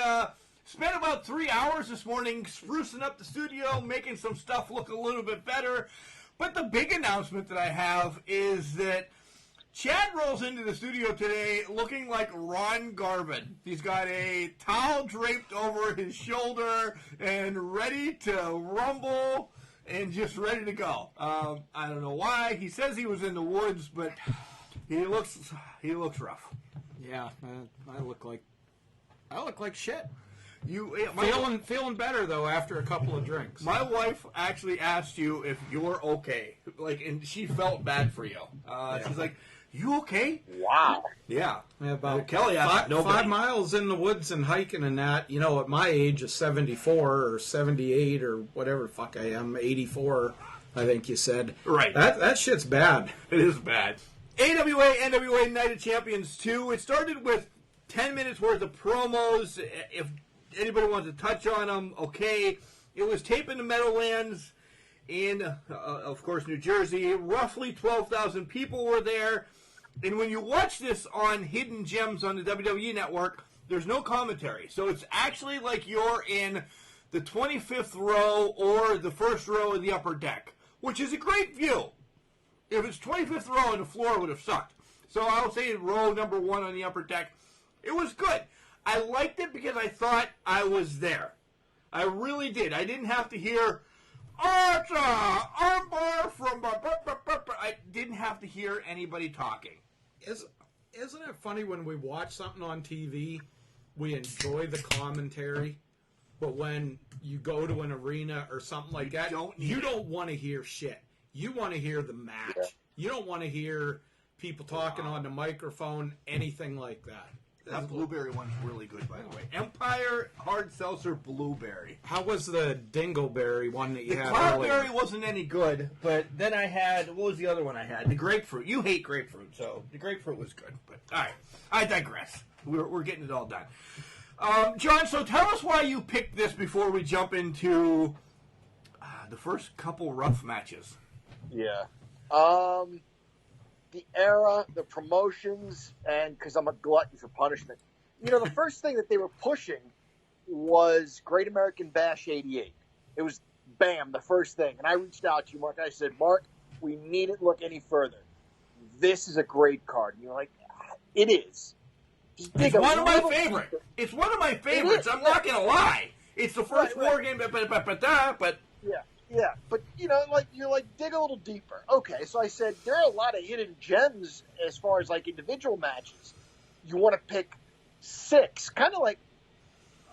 S3: spent about 3 hours this morning sprucing up the studio, making some stuff look a little bit better. But the big announcement that I have is that Chad rolls into the studio today looking like Ron Garvin. He's got a towel draped over his shoulder and ready to rumble and just ready to go. I don't know why. He says he was in the woods, but he looks rough.
S7: Yeah, I look like shit.
S3: Feeling
S7: better though after a couple of drinks.
S3: My wife actually asked you if you're okay, and she felt bad for you. She's like, You okay?
S8: Wow.
S3: Yeah.
S7: About
S3: Kelly asked nobody.
S7: 5 miles in the woods and hiking and that, at my age of 74 or 78 or whatever the fuck I am, 84, I think you said.
S3: Right.
S7: That shit's bad.
S3: It is bad. AWA, NWA Nite of Champions II. It started with 10 minutes worth of promos. If anybody wants to touch on them, okay. It was taped in the Meadowlands in, of course, New Jersey. Roughly 12,000 people were there. And when you watch this on Hidden Gems on the WWE Network, there's no commentary. So it's actually like you're in the 25th row or the first row of the upper deck, which is a great view. If it's 25th row and the floor would have sucked. So I'll say row number 1 on the upper deck. It was good. I liked it because I thought I was there. I really did. I didn't have to hear, oh, it's a armbar from... I didn't have to hear anybody talking.
S7: Isn't it funny when we watch something on TV, we enjoy the commentary, but when you go to an arena or something like that, you don't want to hear shit. You want to hear the match. Yeah. You don't want to hear people talking on the microphone, anything like that.
S3: That blueberry one's really good, by the way. Empire Hard Seltzer Blueberry.
S7: How was the Dingleberry one that you had?
S3: The Cloudberry wasn't any good, but then I had, what was the other one I had? The grapefruit. You hate grapefruit, so the grapefruit was good. But all right, I digress. We're getting it all done. John, so tell us why you picked this before we jump into the first couple rough matches.
S8: Yeah. The era, the promotions, and because I'm a glutton for punishment. The first thing that they were pushing was Great American Bash 88. It was, bam, the first thing. And I reached out to you, Mark. I said, Mark, we needn't look any further. This is a great card. And you're like, it is.
S3: It's one of my favorites. It's one of my favorites. I'm not going to lie. It's the first war game, but...
S8: Yeah, but, you're like, dig a little deeper. Okay, so I said, there are a lot of hidden gems as far as, individual matches. You want to pick 6. Kind of like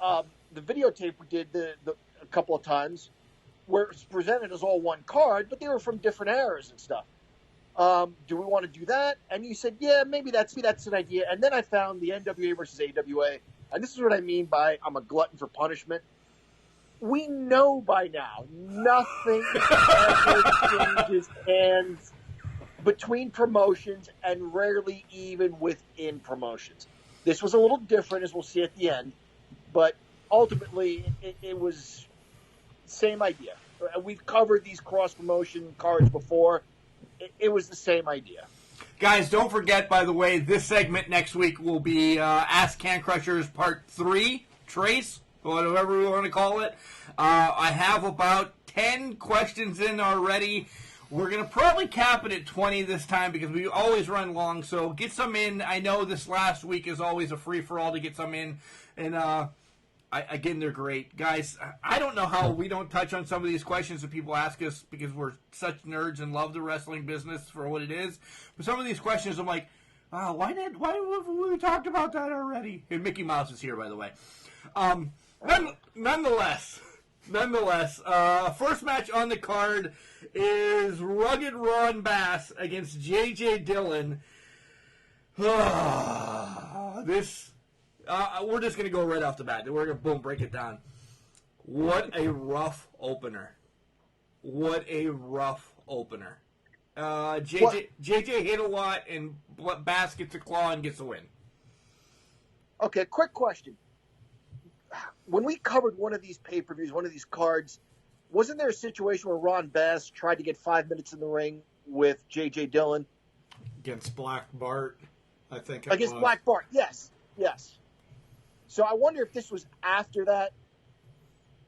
S8: the videotape we did a couple of times, where it's presented as all one card, but they were from different eras and stuff. Do we want to do that? And you said, yeah, maybe that's an idea. And then I found the NWA versus AWA, and this is what I mean by I'm a glutton for punishment. We know by now nothing ever changes hands between promotions and rarely even within promotions. This was a little different, as we'll see at the end, but ultimately it was the same idea. We've covered these cross-promotion cards before. It was the same idea.
S3: Guys, don't forget, by the way, this segment next week will be Ask Can Crushers Part 3, Trace, whatever we want to call it. I have about 10 questions in already. We're going to probably cap it at 20 this time because we always run long, so get some in. I know this last week is always a free-for-all to get some in, and again, they're great. Guys, I don't know how we don't touch on some of these questions that people ask us because we're such nerds and love the wrestling business for what it is, but some of these questions I'm like, why have we talked about that already? And Mickey Mouse is here, by the way. Nonetheless, first match on the card is Rugged Ron Bass against J.J. Dillon. This, we're just going to go right off the bat. We're going to, break it down. What a rough opener. J.J. hit a lot, and Bass gets a claw and gets a win.
S8: Okay, quick question. When we covered one of these pay-per-views, one of these cards, wasn't there a situation where Ron Bass tried to get 5 minutes in the ring with J.J. Dillon?
S7: Against Black Bart, I think.
S8: Against Black Bart, yes. So I wonder if this was after that.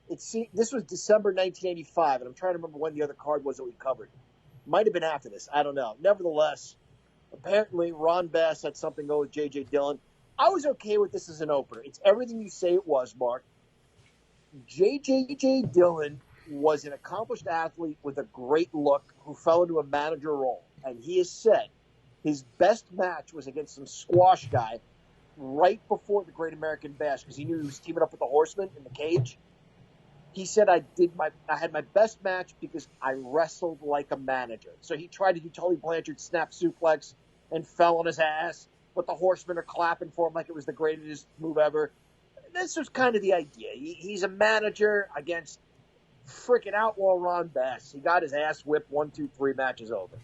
S8: This was December 1985, and I'm trying to remember when the other card was that we covered. Might have been after this. I don't know. Nevertheless, apparently Ron Bass had something go with J.J. Dillon. I was okay with this as an opener. It's everything you say it was, Mark. J.J. Dillon was an accomplished athlete with a great look who fell into a manager role. And he has said his best match was against some squash guy right before the Great American Bash because he knew he was teaming up with the Horseman in the cage. He said, I had my best match because I wrestled like a manager. So he tried to do Tully Blanchard's snap suplex. and fell on his ass, but the Horsemen are clapping for him like it was the greatest move ever. This was kind of the idea. He's a manager against freaking outlaw Ron Bass. He got his ass whipped 1, 2, 3 matches over.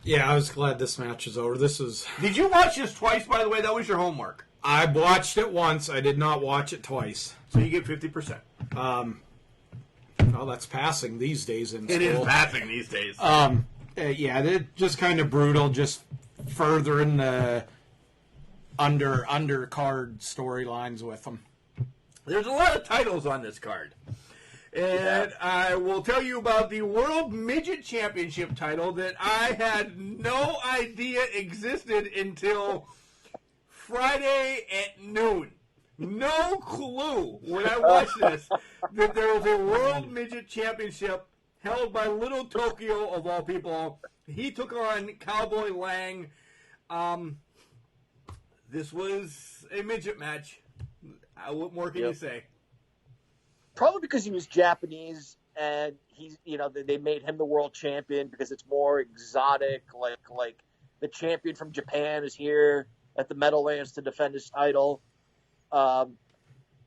S7: Yeah, I was glad this match is over.
S3: Did you watch this twice, by the way? That was your homework.
S7: I watched it once. I did not watch it twice.
S3: So you get 50%.
S7: Well, that's passing these days in school.
S3: It is passing these days.
S7: Yeah, they're just kind of brutal, just furthering the undercard storylines with them.
S3: There's a lot of titles on this card. And I will tell you about the World Midget Championship title that I had no idea existed until Friday at noon. No clue when I watched this that there was a World Midget Championship held by Little Tokyo, of all people. He took on Cowboy Lang. This was a midget match. What more can you say?
S8: Probably because he was Japanese and he's, they made him the world champion because it's more exotic. Like the champion from Japan is here at the Meadowlands to defend his title. The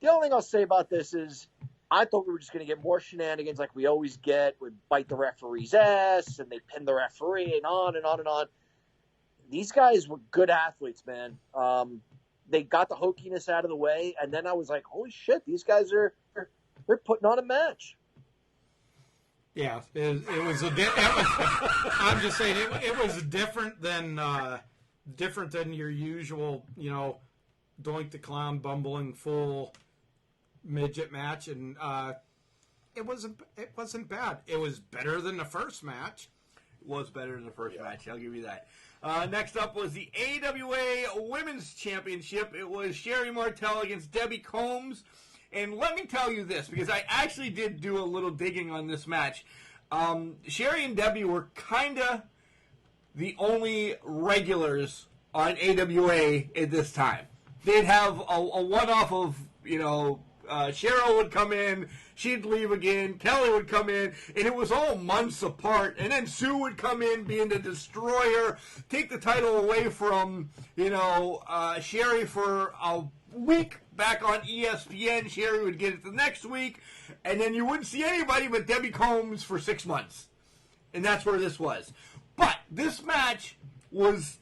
S8: only thing I'll say about this is I thought we were just going to get more shenanigans like we always get. We bite the referee's ass and they pin the referee and on and on and on. These guys were good athletes, man. They got the hokiness out of the way, and then I was like, holy shit, these guys they're putting on a match.
S7: Yeah, it was I'm just saying it was different than your usual, Doink the Clown bumbling full midget match, and it wasn't bad. It was better than the first match.
S3: It was better than the first match. I'll give you that. Next up was the AWA Women's Championship. It was Sherry Martel against Debbie Combs. And let me tell you this, because I actually did do a little digging on this match. Sherry and Debbie were kind of the only regulars on AWA at this time. They'd have a one-off of, Cheryl would come in, she'd leave again, Kelly would come in, and it was all months apart. And then Sue would come in, being the destroyer, take the title away from, Sherry for a week back on ESPN. Sherry would get it the next week, and then you wouldn't see anybody but Debbie Combs for 6 months. And that's where this was. But this match was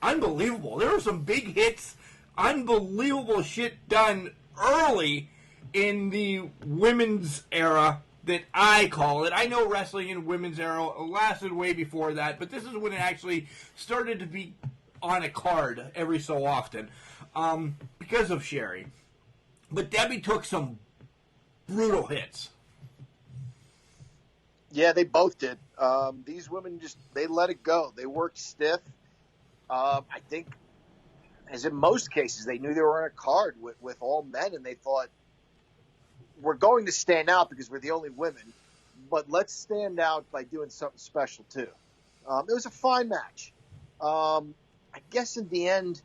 S3: unbelievable. There were some big hits, unbelievable shit done early in the women's era that I call it. I know wrestling in women's era lasted way before that, but this is when it actually started to be on a card every so often because of Sherry. But Debbie took some brutal hits.
S8: Yeah, they both did. These women they let it go. They worked stiff. I think, as in most cases, they knew they were on a card with all men, and they thought, we're going to stand out because we're the only women, but let's stand out by doing something special, too. It was a fine match. I guess in the end,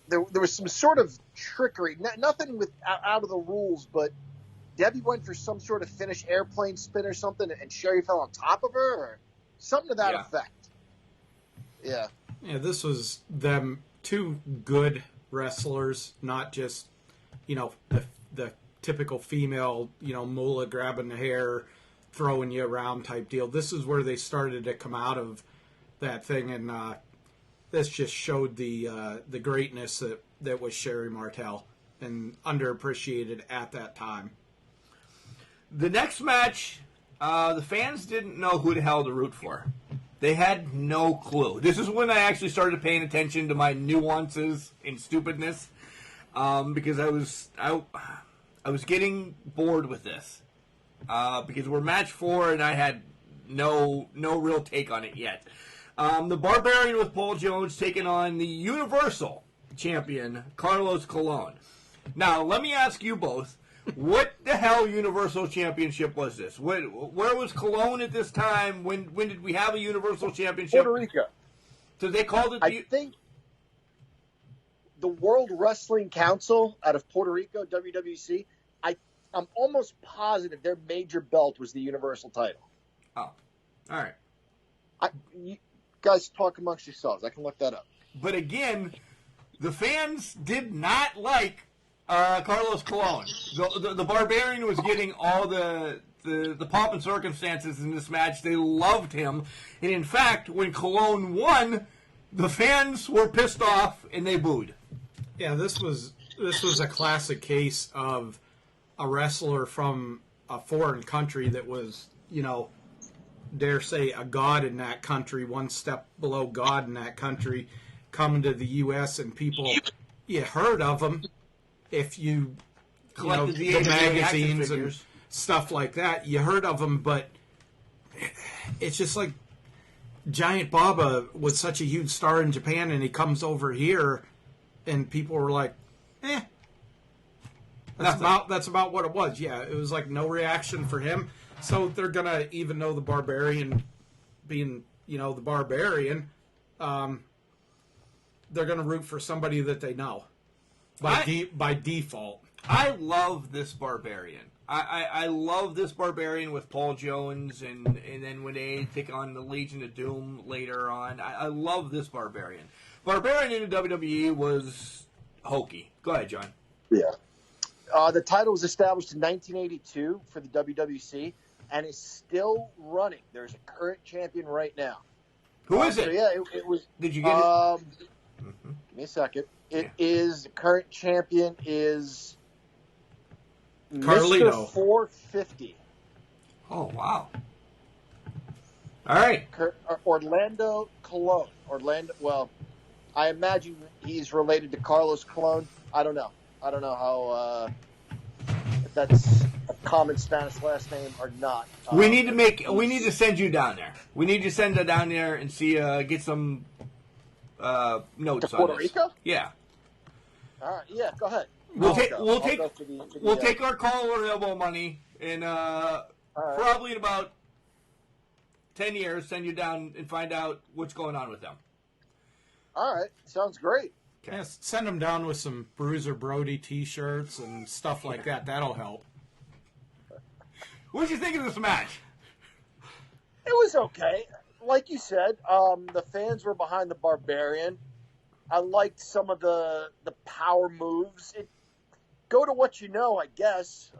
S8: there was some sort of trickery. Nothing out of the rules, but Debbie went for some sort of Finnish airplane spin or something, and Sherry fell on top of her, or something to that effect. Yeah.
S7: Yeah, this was them two good wrestlers, not just, the typical female, mullah grabbing the hair, throwing you around type deal. This is where they started to come out of that thing, and this just showed the greatness that was Sherry Martel, and underappreciated at that time.
S3: The next match, the fans didn't know who the hell to root for. They had no clue. This is when I actually started paying attention to my nuances and stupidness, because I was getting bored with this, because we're match 4 and I had no real take on it yet. The Barbarian with Paul Jones taking on the Universal Champion Carlos Colon. Now, let me ask you both. What the hell Universal Championship was this? Where was Cologne at this time? When did we have a Universal Championship?
S8: Puerto Rico.
S3: So they called it...
S8: I think the World Wrestling Council out of Puerto Rico, WWC, I'm almost positive their major belt was the Universal title.
S3: Oh, all right.
S8: You guys talk amongst yourselves. I can look that up.
S3: But again, the fans did not like Carlos Colon. The Barbarian was getting all the pomp and circumstances in this match. They loved him. And in fact, when Colon won, the fans were pissed off and they booed.
S7: Yeah, this was a classic case of a wrestler from a foreign country that was, dare say, a god in that country, one step below God in that country, coming to the U.S. and people, you heard of him if you
S3: Collected
S7: the magazines and stuff like that. You heard of him, but it's just like Giant Baba was such a huge star in Japan, and he comes over here, and people were like, That's about what it was. Yeah, it was like no reaction for him. So they're gonna, even though the Barbarian being, the Barbarian, they're gonna root for somebody that they know by default.
S3: I love this Barbarian. I love this Barbarian with Paul Jones and then when they take on the Legion of Doom later on. I love this Barbarian. Barbarian in the WWE was hokey. Go ahead, John.
S8: Yeah. The title was established in 1982 for the WWC and is still running. There's a current champion right now.
S3: Who is it?
S8: So yeah, it was.
S3: Did you get it?
S8: Give me a second. It is, the current champion is
S7: Carlito.
S8: Mr. 450.
S3: Oh, wow. All right.
S8: Orlando Colon. I imagine he's related to Carlos Colon. I don't know how if that's a common Spanish last name or not.
S3: We need to send you down there. We need to send you down there and see get some notes
S8: to Puerto
S3: on this.
S8: Rico?
S3: Yeah.
S8: All right. Yeah. Go ahead.
S3: We'll take our call or elbow money and probably in about 10 years send you down and find out what's going on with them.
S8: All right. Sounds great.
S3: Okay.
S7: Yeah, send them down with some Bruiser Brody T-shirts and stuff like that. That'll help.
S3: What did you think of this match?
S8: It was okay. Like you said, the fans were behind the Barbarian. I liked some of the power moves. Go to what you know, I guess.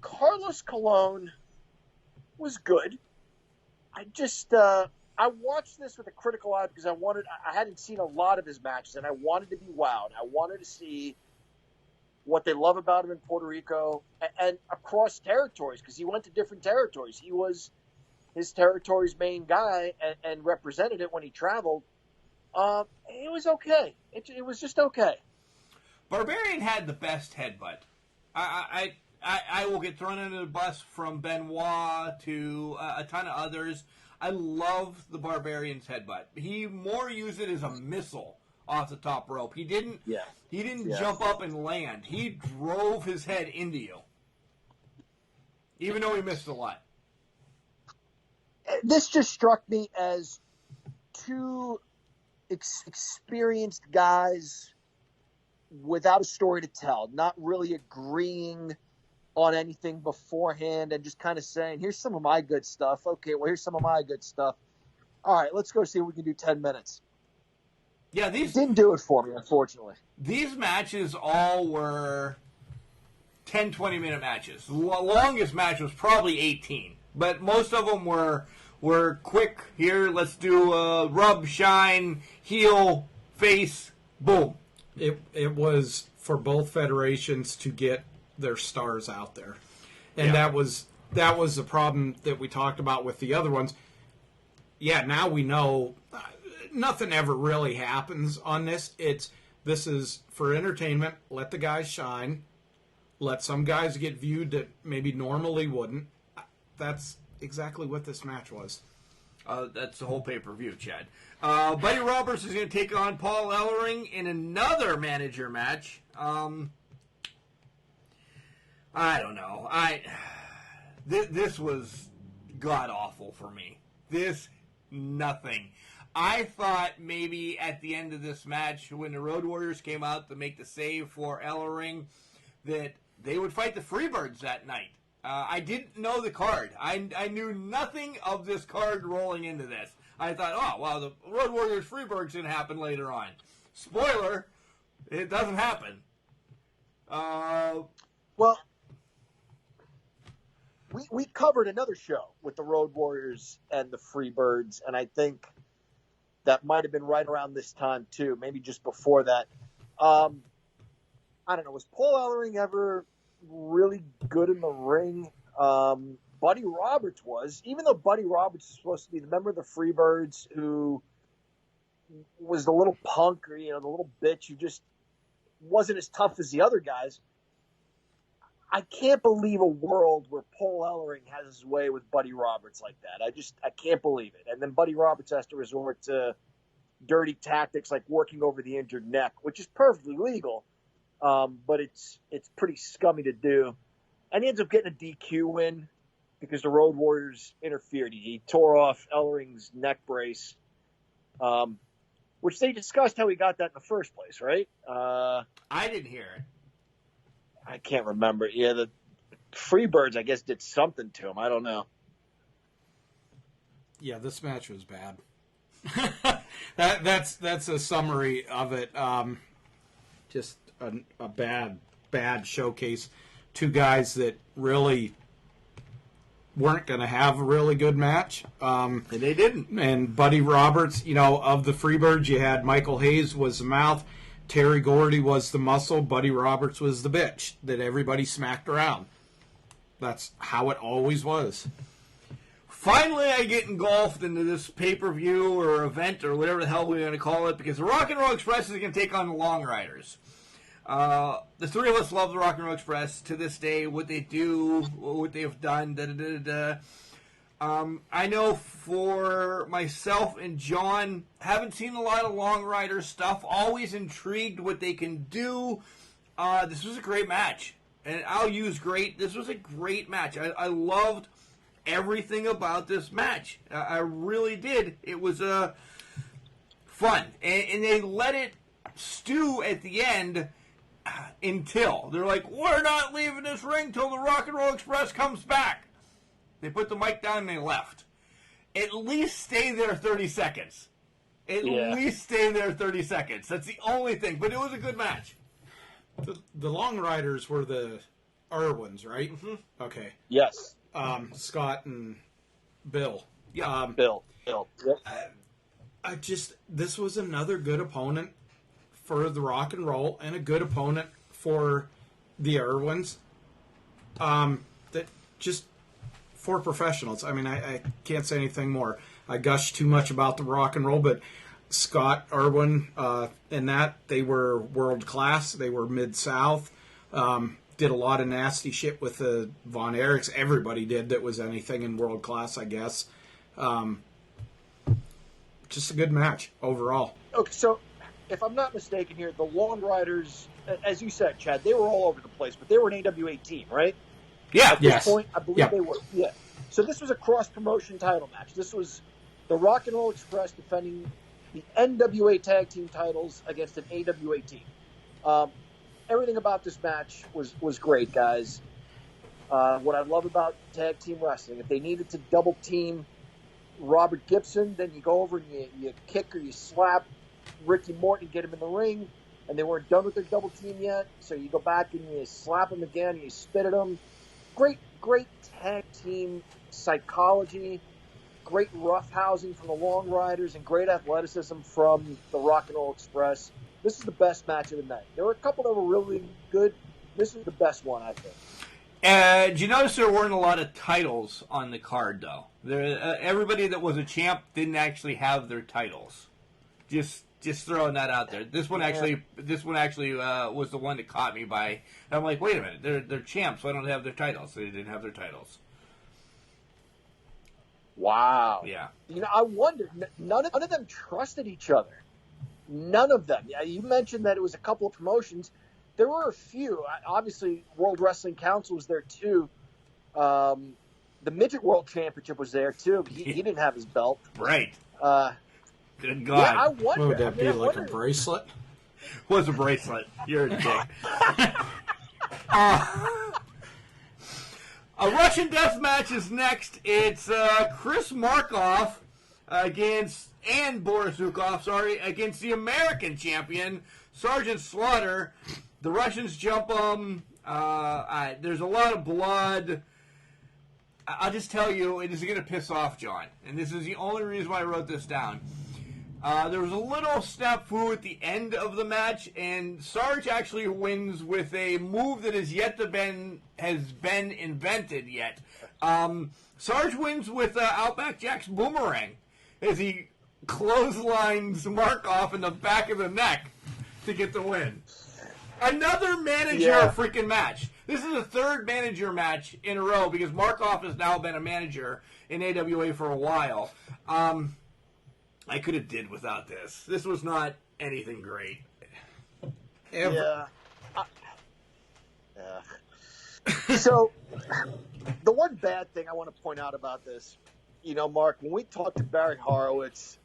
S8: Carlos Colon was good. I just I watched this with a critical eye because I hadn't seen a lot of his matches, and I wanted to be wowed. I wanted to see what they love about him in Puerto Rico and across territories, because he went to different territories. He was his territory's main guy and represented it when he traveled. It was okay. It was just okay.
S3: Barbarian had the best headbutt. I will get thrown under the bus from Benoit to a ton of others. I love the Barbarian's headbutt. He more used it as a missile off the top rope. He didn't jump up and land. He drove his head into you, even though he missed a lot.
S8: This just struck me as two experienced guys without a story to tell, not really agreeing on anything beforehand and just kind of saying, here's some of my good stuff. Okay, well, here's some of my good stuff. All right, let's go see if we can do 10 minutes.
S3: Yeah,
S8: these didn't do it for me, unfortunately.
S3: These matches all were 10, 20-minute matches. The longest match was probably 18, but most of them were quick. Here, let's do rub, shine, heel, face, boom.
S7: It was for both federations to get their stars out there, and that was the problem that we talked about with the other ones. Yeah, now we know nothing ever really happens on this. This is for entertainment. Let the guys shine. Let some guys get viewed that maybe normally wouldn't. That's exactly what this match was.
S3: That's the whole pay-per-view, Chad. Buddy Roberts is going to take on Paul Ellering in another manager match. I don't know. This was god-awful for me. Nothing. I thought maybe at the end of this match, when the Road Warriors came out to make the save for Ellering, that they would fight the Freebirds that night. I didn't know the card. I knew nothing of this card rolling into this. I thought, oh, well, the Road Warriors Freeburg's going to happen later on. Spoiler, it doesn't happen.
S8: Well, we covered another show with the Road Warriors and the Freebirds, and I think that might have been right around this time, too, maybe just before that. I don't know, was Paul Ellering ever really good in the ring? Buddy Roberts was, even though Buddy Roberts is supposed to be the member of the Freebirds who was the little punk or, the little bitch who just wasn't as tough as the other guys. I can't believe a world where Paul Ellering has his way with Buddy Roberts like that. I can't believe it. And then Buddy Roberts has to resort to dirty tactics like working over the injured neck, which is perfectly legal. But it's pretty scummy to do. And he ends up getting a DQ win because the Road Warriors interfered. He tore off Ellering's neck brace, which they discussed how he got that in the first place, right?
S3: I didn't hear it.
S8: I can't remember. Yeah, the Freebirds, I guess, did something to him. I don't know.
S7: Yeah, this match was bad. That's a summary of it. Just a bad showcase. Two guys that really weren't going to have a really good match.
S3: And they didn't.
S7: And Buddy Roberts, of the Freebirds, you had Michael Hayes was the mouth, Terry Gordy was the muscle, Buddy Roberts was the bitch that everybody smacked around. That's how it always was.
S3: Finally, I get engulfed into this pay-per-view or event or whatever the hell we're going to call it, because the Rock and Roll Express is going to take on the Long Riders. The three of us love the Rock and Roll Express to this day, what they do, what they've done, I know for myself and John, haven't seen a lot of Long Rider stuff, always intrigued what they can do. This was a great match, and I'll use great. This was a great match. I loved everything about this match. I really did. It was fun, and they let it stew at the end until they're like, we're not leaving this ring till the Rock and Roll Express comes back. They put the mic down and they left. At least stay there 30 seconds. At least stay there 30 seconds. That's the only thing. But it was a good match.
S7: The Long Riders were the Irwins, right?
S3: Mm-hmm.
S7: Okay.
S8: Yes.
S7: Scott and Bill.
S3: Yeah.
S8: Bill. Yep.
S7: This was another good opponent for the Rock and Roll and a good opponent for the Irwins. That just for professionals. I mean, I can't say anything more. I gush too much about the Rock and Roll, but Scott Irwin and that, they were world class. They were Mid-South. Did a lot of nasty shit with the Von Erichs. Everybody did that was anything in world class, I guess. Just a good match overall.
S8: Okay, so if I'm not mistaken here, the Long Riders, as you said, Chad, they were all over the place, but they were an AWA team, right?
S3: Yeah.
S8: At this point, I believe they were. Yeah. So this was a cross-promotion title match. This was the Rock and Roll Express defending the NWA Tag Team titles against an AWA team. Everything about this match was great, guys. What I love about tag team wrestling, if they needed to double team Robert Gibson, then you go over and you kick or you slap Ricky Morton, get him in the ring, and they weren't done with their double team yet, so you go back and you slap him again and you spit at him. Great tag team psychology, great roughhousing from the Long Riders, and great athleticism from the Rock and Roll Express. This is the best match of the night. There were a couple that were really good. This is the best one, I think.
S3: Did you notice there weren't a lot of titles on the card, though? Everybody that was a champ didn't actually have their titles. Just throwing that out there. This one actually was the one that caught me by. I'm like, wait a minute, they're champs. Why don't they have their titles? They didn't have their titles.
S8: Wow.
S3: Yeah.
S8: I wondered. None of them trusted each other. None of them. Yeah, you mentioned that it was a couple of promotions. There were a few. Obviously, World Wrestling Council was there too. The Midget World Championship was there too. But he didn't have his belt.
S3: Right. Good God.
S8: Yeah, I wonder.
S7: What would that be, like a bracelet?
S3: Was a bracelet. You're a dick. A Russian death match is next. It's Chris Markoff and Boris Zukov, against the American champion, Sergeant Slaughter. The Russians jump him. There's a lot of blood. I'll just tell you, it is going to piss off John. And this is the only reason why I wrote this down. There was a little snafu at the end of the match, and Sarge actually wins with a move that has been invented yet. Sarge wins with Outback Jack's boomerang as he clotheslines Markoff in the back of the neck to get the win. Another manager freaking match. This is the third manager match in a row because Markoff has now been a manager in AWA for a while. I could have did without this. This was not anything great.
S8: Yeah. So, the one bad thing I want to point out about this, Mark, when we talked to Barry Horowitz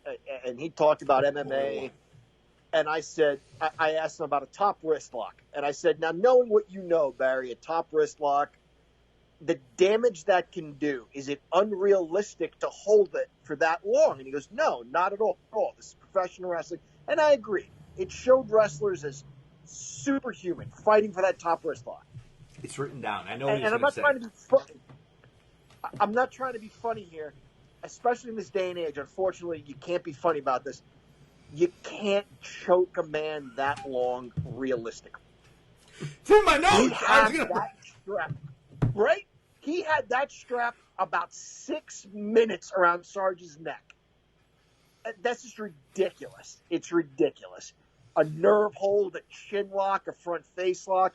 S8: and he talked about MMA, and I asked him about a top wrist lock. And I said, now knowing what you know, Barry, a top wrist lock, the damage that can do, is it unrealistic to hold it for that long? And he goes, no, not at all. This is professional wrestling. And I agree. It showed wrestlers as superhuman, fighting for that top wrist lock.
S3: It's written down. I know.
S8: And I'm not trying to be funny. I'm not trying to be funny here, especially in this day and age. Unfortunately, you can't be funny about this. You can't choke a man that long realistically.
S3: It's in my notes.
S8: He had that strap, right? He had that strap about 6 minutes around Sarge's neck. That's just ridiculous. It's ridiculous. A nerve hold, a chin lock, a front face lock,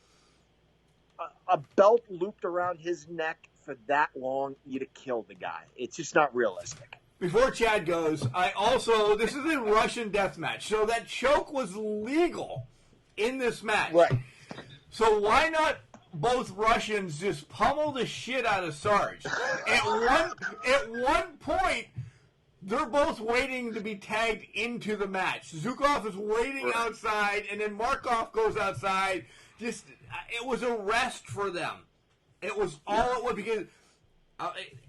S8: a belt looped around his neck for that long, you'd have killed the guy. It's just not realistic.
S3: Before Chad goes, this is a Russian death match, so that choke was legal in this match.
S8: Right.
S3: So why not both Russians just pummel the shit out of Sarge? At one point, they're both waiting to be tagged into the match. Zukov is waiting outside, and then Markoff goes outside. It was a rest for them. It was all it was, because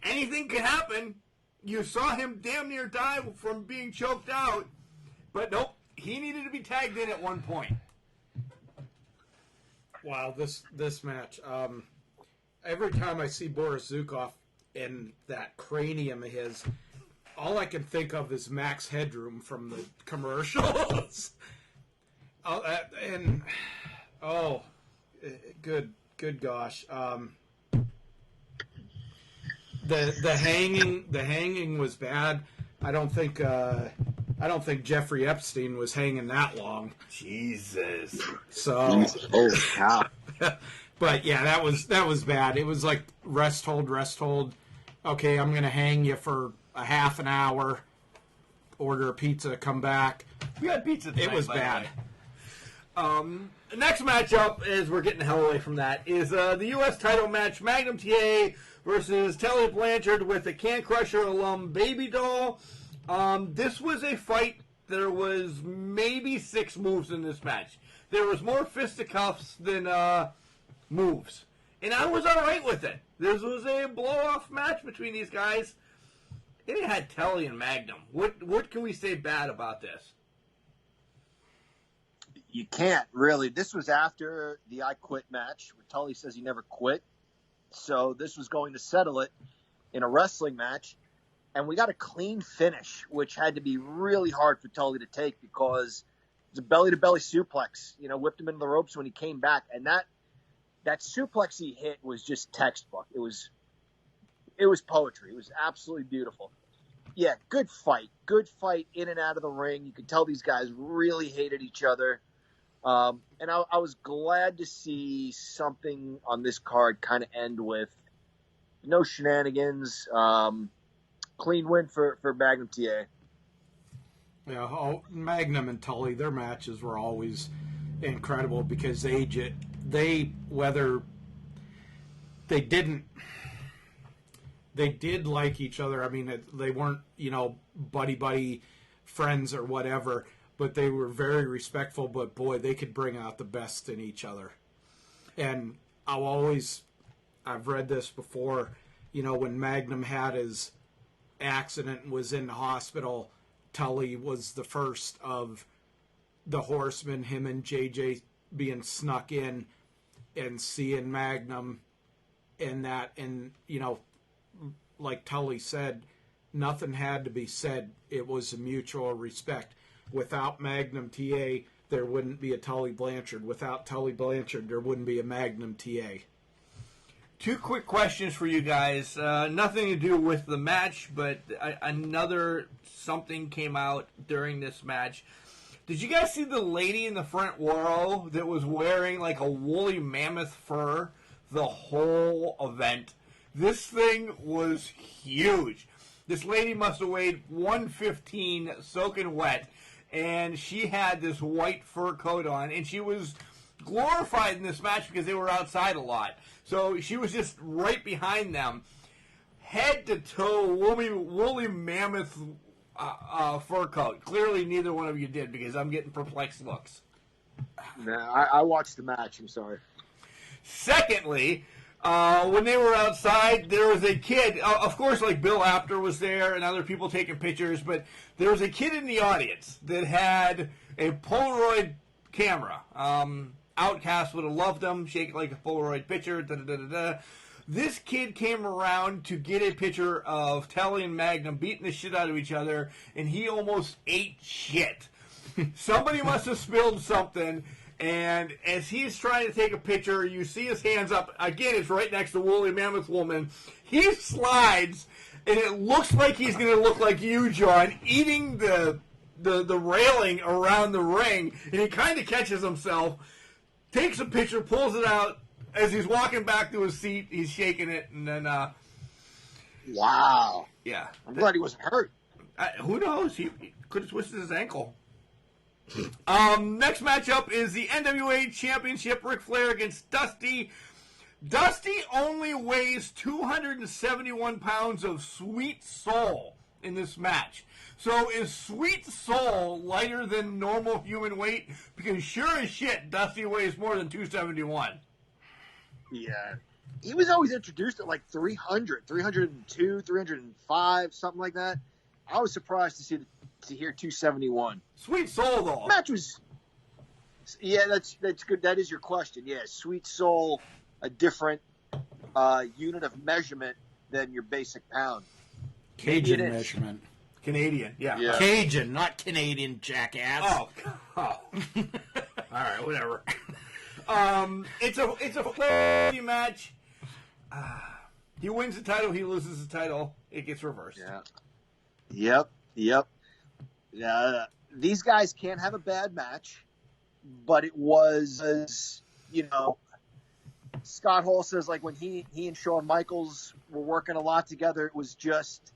S3: anything could happen. You saw him damn near die from being choked out, but nope, he needed to be tagged in at one point.
S7: Wow, this match. Every time I see Boris Zukov in that cranium of his, all I can think of is Max Headroom from the commercials. Good gosh. The hanging was bad. I don't think Jeffrey Epstein was hanging that long.
S3: Jesus.
S7: So.
S5: Oh cow.
S7: But yeah, that was bad. It was like rest hold. Okay, I'm gonna hang you for a half an hour. Order a pizza, come back.
S3: We had pizza tonight,
S7: it was
S3: by
S7: bad.
S3: The next matchup, as we're getting the hell away from that, is the U.S. title match: Magnum TA versus Telly Blanchard with the Can Crusher alum Baby Doll. This was a fight. There was maybe 6 moves in this match. There was more fisticuffs than moves, and I was all right with it. This was a blow-off match between these guys. It had Telly and Magnum. What can we say bad about this?
S8: You can't, really. This was after the I Quit match, where Tully says he never quit. So this was going to settle it in a wrestling match. And we got a clean finish, which had to be really hard for Tully to take because it was a belly-to-belly suplex. Whipped him into the ropes when he came back. And that suplex he hit was just textbook. It was poetry. It was absolutely beautiful. Yeah, good fight. Good fight in and out of the ring. You could tell these guys really hated each other. And I was glad to see something on this card kind of end with no shenanigans. Clean win for Magnum TA.
S7: Yeah, Magnum and Tully, their matches were always incredible because they did like each other. I mean, they weren't, buddy friends or whatever, but they were very respectful. But boy, they could bring out the best in each other. And I'll always I've read this before. When Magnum had his accident and was in the hospital, Tully was the first of the Horsemen, him and JJ being snuck in and seeing Magnum and that. And, like Tully said, nothing had to be said. It was a mutual respect. Without Magnum TA, there wouldn't be a Tully Blanchard. Without Tully Blanchard, there wouldn't be a Magnum TA.
S3: Two quick questions for you guys. Nothing to do with the match, but another something came out during this match. Did you guys see the lady in the front row that was wearing like a woolly mammoth fur the whole event? This thing was huge. This lady must have weighed 115 soaking wet, and she had this white fur coat on, and she was glorified in this match because they were outside a lot. So she was just right behind them, head to toe, woolly mammoth fur coat. Clearly, neither one of you did because I'm getting perplexed looks.
S8: Nah, I watched the match. I'm sorry.
S3: Secondly, when they were outside, there was a kid. Of course, like Bill Apter was there and other people taking pictures, but there was a kid in the audience that had a Polaroid camera. Outcast would have loved them, shake it like a Polaroid picture, da-da-da-da-da. This kid came around to get a picture of Tully and Magnum beating the shit out of each other, and he almost ate shit. Somebody must have spilled something, and as he's trying to take a picture, you see his hands up. Again, it's right next to Woolly Mammoth Woman. He slides, and it looks like he's going to look like you, John, eating the railing around the ring, and he kind of catches himself, takes a picture, pulls it out. As he's walking back to his seat, he's shaking it, and then,
S8: wow.
S3: Yeah.
S8: I'm glad he wasn't hurt.
S3: Who knows? He could have twisted his ankle. Next matchup is the NWA Championship, Ric Flair against Dusty. Dusty only weighs 271 pounds of sweet soul in this match. So is Sweet Soul lighter than normal human weight? Because sure as shit, Dusty weighs more than 271.
S8: Yeah. He was always introduced at like 300, 302, 305, something like that. I was surprised to hear 271.
S3: Sweet Soul, though.
S8: Match was... Yeah, that's good. That is your question. Yeah, Sweet Soul, a different unit of measurement than your basic pound.
S7: Cajun measurement.
S3: Canadian, yeah.
S7: Cajun, not Canadian, jackass.
S3: Oh. All right, whatever. It's a Flair match. He wins the title, he loses the title, it gets reversed.
S8: Yeah. Yep. These guys can't have a bad match, but it was, Scott Hall says, like, when he and Shawn Michaels were working a lot together, it was just,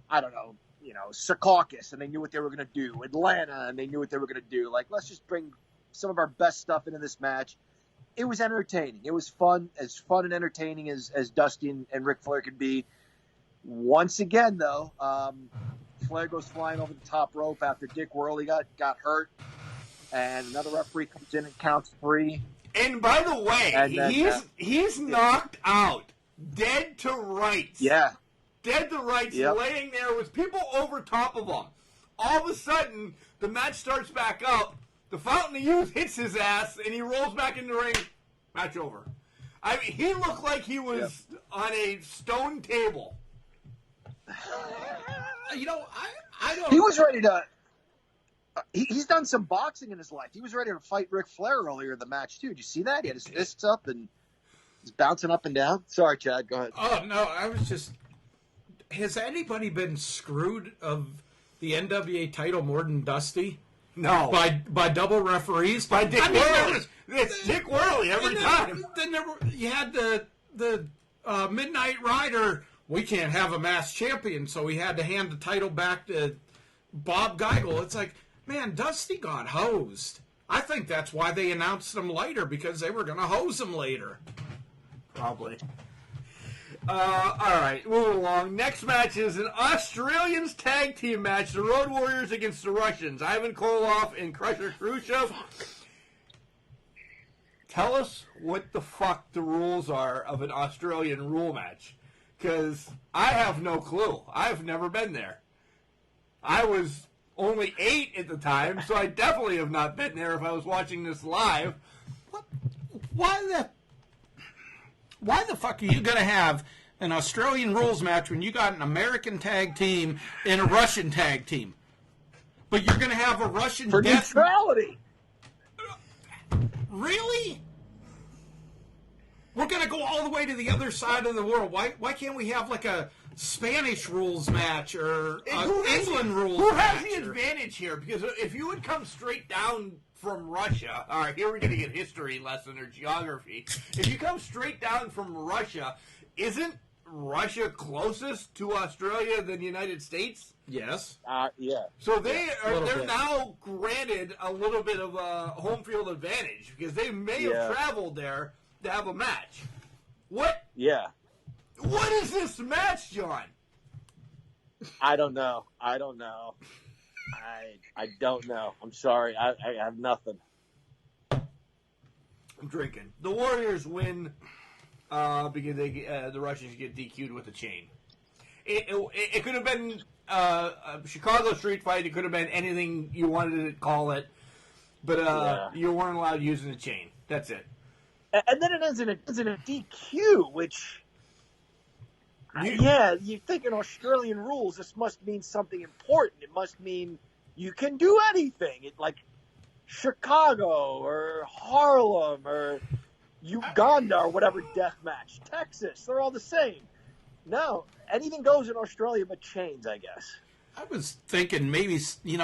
S8: I don't know, Secaucus, and they knew what they were going to do. Atlanta, and they knew what they were going to do. Like, let's just bring some of our best stuff into this match. It was entertaining. It was fun, as fun and entertaining as Dusty and Ric Flair could be. Once again, though, Flair goes flying over the top rope after Dick Worley got hurt, and another referee comes in and counts 3.
S3: And by the way, he's knocked out, dead to rights.
S8: Yeah.
S3: Dead to rights, laying there with people over top of him. All of a sudden, the match starts back up. The Fountain of Youth hits his ass, and he rolls back in the ring. Match over. I mean, he looked like he was on a stone table.
S7: I don't...
S8: He was ready to... He's done some boxing in his life. He was ready to fight Ric Flair earlier in the match, too. Did you see that? He had his fists up, and he's bouncing up and down. Sorry, Chad. Go ahead.
S7: Oh, no, I was just... Has anybody been screwed of the NWA title more than Dusty?
S3: No.
S7: By double referees?
S3: By Dick Worley. It's Dick Worley every time.
S7: Then you had the Midnight Rider. We can't have a masked champion, so we had to hand the title back to Bob Geigel. It's like, man, Dusty got hosed. I think that's why they announced him later, because they were going to hose him later.
S3: Probably. All right, moving along. Next match is an Australians tag team match. The Road Warriors against the Russians. Ivan Koloff and Crusher Khrushchev. tell us what the fuck the rules are of an Australian rule match. Because I have no clue. I've never been there. I was only 8 at the time, so I definitely have not been there if I was watching this live.
S7: Why the fuck are you going to have an Australian rules match when you got an American tag team and a Russian tag team? But you're going to have a Russian
S8: for neutrality.
S7: Really? We're going to go all the way to the other side of the world. Why can't we have like a Spanish rules match or England rules match?
S3: Who has the advantage here? Because if you would come straight down from Russia, all right, here we're going to get history lesson or geography. If you come straight down from Russia, isn't Russia closest to Australia than the United States?
S7: Yes.
S8: Yeah.
S3: So they're now granted a little bit of a home field advantage because they may have traveled there to have a match. What?
S8: Yeah.
S3: What is this match, John?
S8: I don't know. I don't know. I'm sorry. I have nothing.
S3: I'm drinking. The Warriors win because the Russians get DQ'd with a chain. It could have been a Chicago street fight. It could have been anything you wanted to call it. But you weren't allowed using the chain. That's it.
S8: And then it ends in a DQ, which... you think in Australian rules, this must mean something important. It must mean you can do anything. Like Chicago or Harlem or Uganda or whatever death match. Texas, they're all the same. No, anything goes in Australia but chains, I guess.
S7: I was thinking maybe, you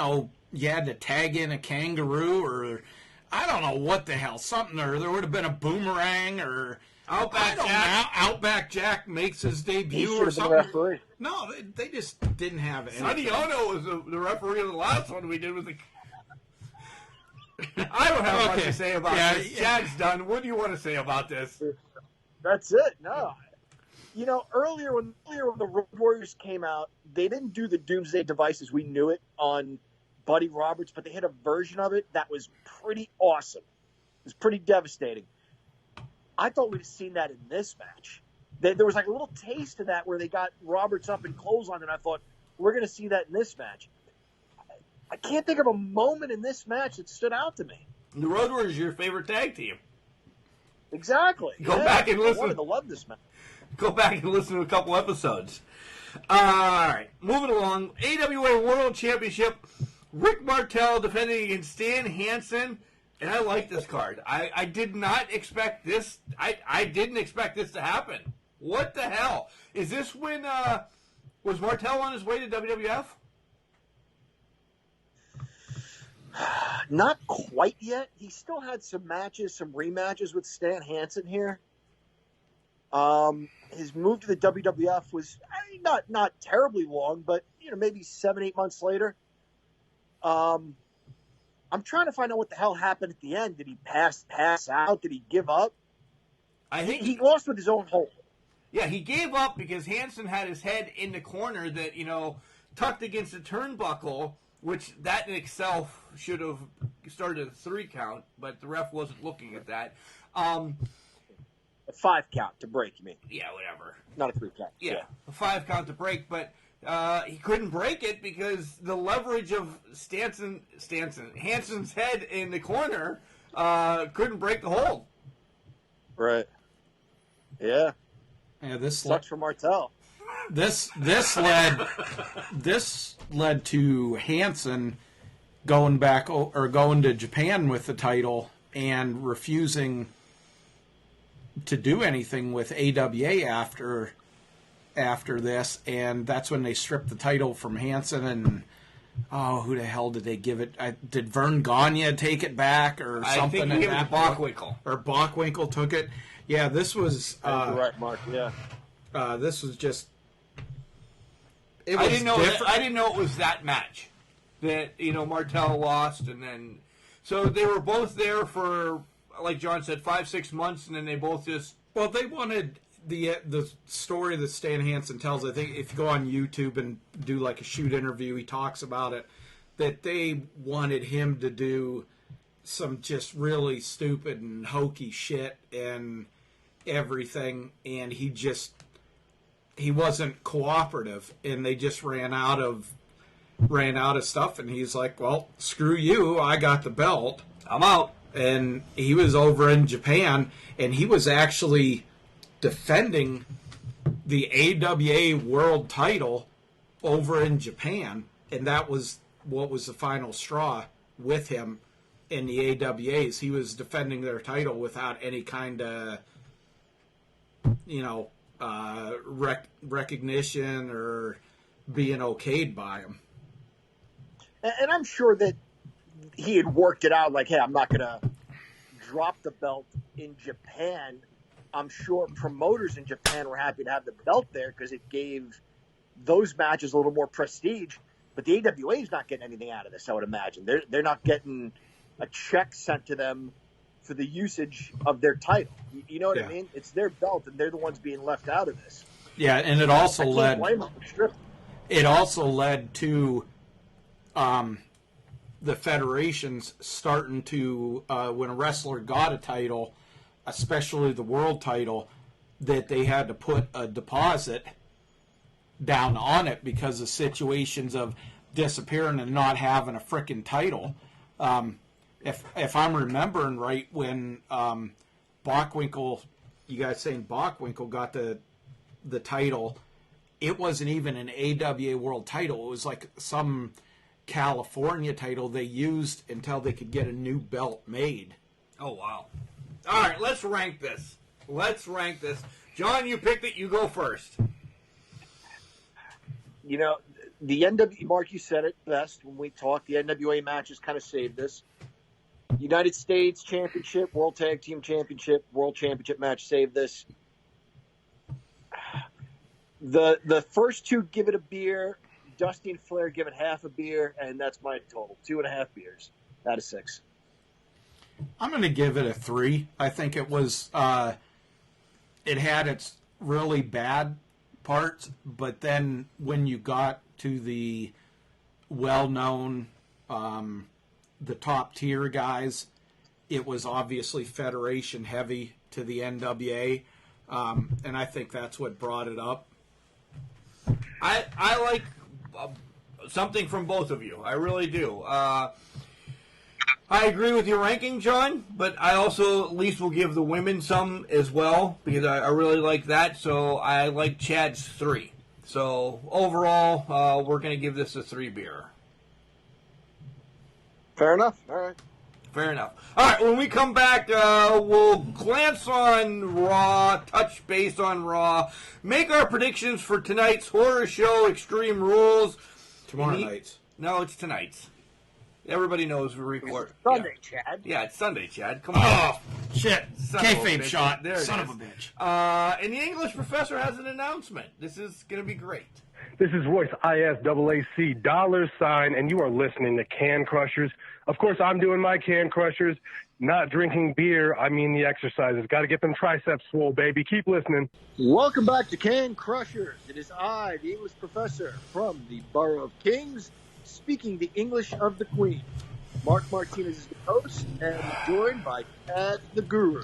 S7: had to tag in a kangaroo or I don't know what the hell, something, or there would have been a boomerang or... Outback Jack makes his debut or something. No, they just didn't have it.
S3: Sonny Ono was the referee of the last one we did with the... I don't have much to say about this. Jack's done. What do you want to say about this?
S8: That's it. No. Earlier when the Road Warriors came out, they didn't do the Doomsday Device as we knew it on Buddy Roberts, but they had a version of it that was pretty awesome. It was pretty devastating. I thought we'd have seen that in this match. There was like a little taste of that where they got Roberts up and clothesline, and I thought, we're going to see that in this match. I can't think of a moment in this match that stood out to me.
S3: The Road Warriors is your favorite tag team.
S8: Exactly.
S3: Go back and listen.
S8: I wanted to love this match.
S3: Go back and listen to a couple episodes. All right, moving along. AWA World Championship. Rick Martel defending against Stan Hansen. And I like this card. I did not expect this. I didn't expect this to happen. What the hell? Is this when, was Martel on his way to WWF?
S8: Not quite yet. He still had some matches, some rematches with Stan Hansen here. His move to the WWF was not terribly long, but maybe 7-8 months later. I'm trying to find out what the hell happened at the end. Did he pass out? Did he give up?
S3: I think
S8: he lost with his own hold.
S3: Yeah, he gave up because Hansen had his head in the corner that, tucked against the turnbuckle, which that in itself should have started a 3 count, but the ref wasn't looking at that.
S8: A 5 count to break, you mean?
S3: Yeah, whatever.
S8: Not a 3 count.
S3: Yeah, a 5 count to break, but he couldn't break it because the leverage of Hansen's head in the corner couldn't break the hold.
S8: Right. Yeah.
S7: Yeah, this
S8: sucks for Martel.
S7: This led to Hansen going back or going to Japan with the title and refusing to do anything with AWA after this, and that's when they stripped the title from Hansen. And who the hell did they give it? Did Vern Gagne take it back or something?
S3: I think he gave it to Bockwinkel.
S7: Or Bockwinkel took it. Yeah, this was
S8: right, Mark. Yeah,
S7: this was just.
S3: I didn't know it was that match that Martel lost, and then so they were both there for, like John said, 5-6 months, and then they both just
S7: they wanted the story that Stan Hansen tells. I think if you go on YouTube and do like a shoot interview, he talks about it, that they wanted him to do some just really stupid and hokey shit and everything, and he wasn't cooperative, and they just ran out of stuff, and he's like, well, screw you, I got the belt,
S3: I'm out.
S7: And he was over in Japan, and he was actually defending the AWA world title over in Japan, and that was what was the final straw with him in the AWAs. He was defending their title without any kind of, recognition or being okayed by him.
S8: And I'm sure that he had worked it out, like, hey, I'm not going to drop the belt in Japan. I'm sure promoters in Japan were happy to have the belt there because it gave those matches a little more prestige. But the AWA is not getting anything out of this, I would imagine. They're not getting a check sent to them for the usage of their title. You know what I mean? It's their belt, and they're the ones being left out of this.
S7: Yeah, and it also led to the federations starting to, when a wrestler got a title, especially the world title, that they had to put a deposit down on it because of situations of disappearing and not having a frickin' title. If I'm remembering right, when Bockwinkel, you guys saying Bockwinkel got the title, it wasn't even an AWA world title. It was like some California title they used until they could get a new belt made.
S3: Oh, wow. All right, let's rank this. John, you picked it. You go first.
S8: You know, the NWA, Mark, you said it best when we talked. The NWA matches kind of saved this. United States Championship, World Tag Team Championship, World Championship match saved this. The first two give it a beer. Dusty and Flair give it half a beer, and that's my total. 2.5 beers out of 6.
S7: I'm going to give it a 3. I think it was, it had its really bad parts, but then when you got to the well-known, the top tier guys, it was obviously Federation heavy to the NWA, and I think that's what brought it up.
S3: I like something from both of you. I really do. I agree with your ranking, John, but I also at least will give the women some as well because I really like that. So I like Chad's 3. So overall, we're going to give this a 3 beer.
S8: Fair enough. All right.
S3: Fair enough. All right, when we come back, we'll glance on Raw, touch base on Raw, make our predictions for tonight's horror show, Extreme Rules.
S7: Tomorrow night's.
S3: No, it's tonight's. Everybody knows we record.
S8: It's Sunday, Chad.
S3: Yeah, it's Sunday, Chad. Come on.
S7: Oh, shit.
S3: Son of a
S7: Kayfabe
S3: bitch.
S7: shot.
S3: There it
S7: Son
S3: is.
S7: of a bitch.
S3: And the English professor has an announcement. This is going to be great.
S11: This is Royce ISAAC $, and you are listening to Can Crushers. Of course, I'm doing my Can Crushers, not drinking beer. I mean the exercises. Got to get them triceps swole, baby. Keep listening.
S8: Welcome back to Can Crushers. It is I, the English professor from the Borough of Kings, speaking the English of the Queen. Mark Martinez is the host, and joined by Chad the Guru.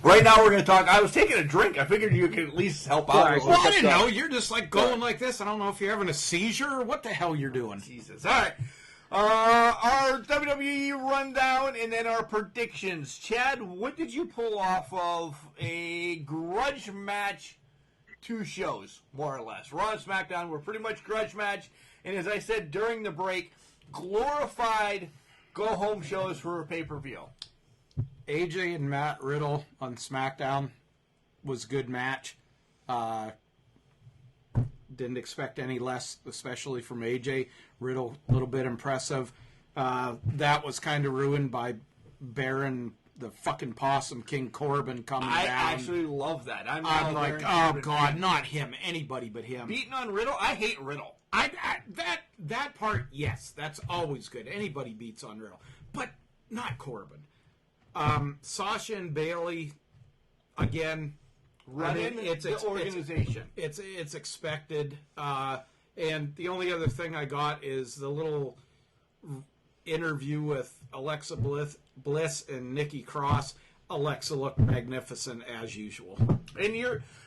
S3: Right now we're going to talk. I was taking a drink. I figured you could at least help out.
S7: Well, I didn't know. You're just like going like this. I don't know if you're having a seizure or what the hell you're doing.
S3: Jesus. All right. Our WWE rundown and then our predictions. Chad, what did you pull off of a grudge match 2 shows, more or less? Raw and SmackDown were pretty much grudge match. And as I said during the break, glorified go-home shows for a pay-per-view.
S7: AJ and Matt Riddle on SmackDown was a good match. Didn't expect any less, especially from AJ. Riddle, a little bit impressive. That was kind of ruined by Baron, the fucking Possum King Corbin coming down.
S3: I actually love that. I'm
S7: like, oh, God, not him. Anybody but him.
S3: Beating on Riddle? I hate Riddle.
S7: That part, yes, that's always good. Anybody beats on Riddle. But not Corbin. Sasha and Bayley, again,
S3: running the organization.
S7: It's expected. And the only other thing I got is the little interview with Alexa Bliss and Nikki Cross, Alexa looked magnificent as usual.
S3: And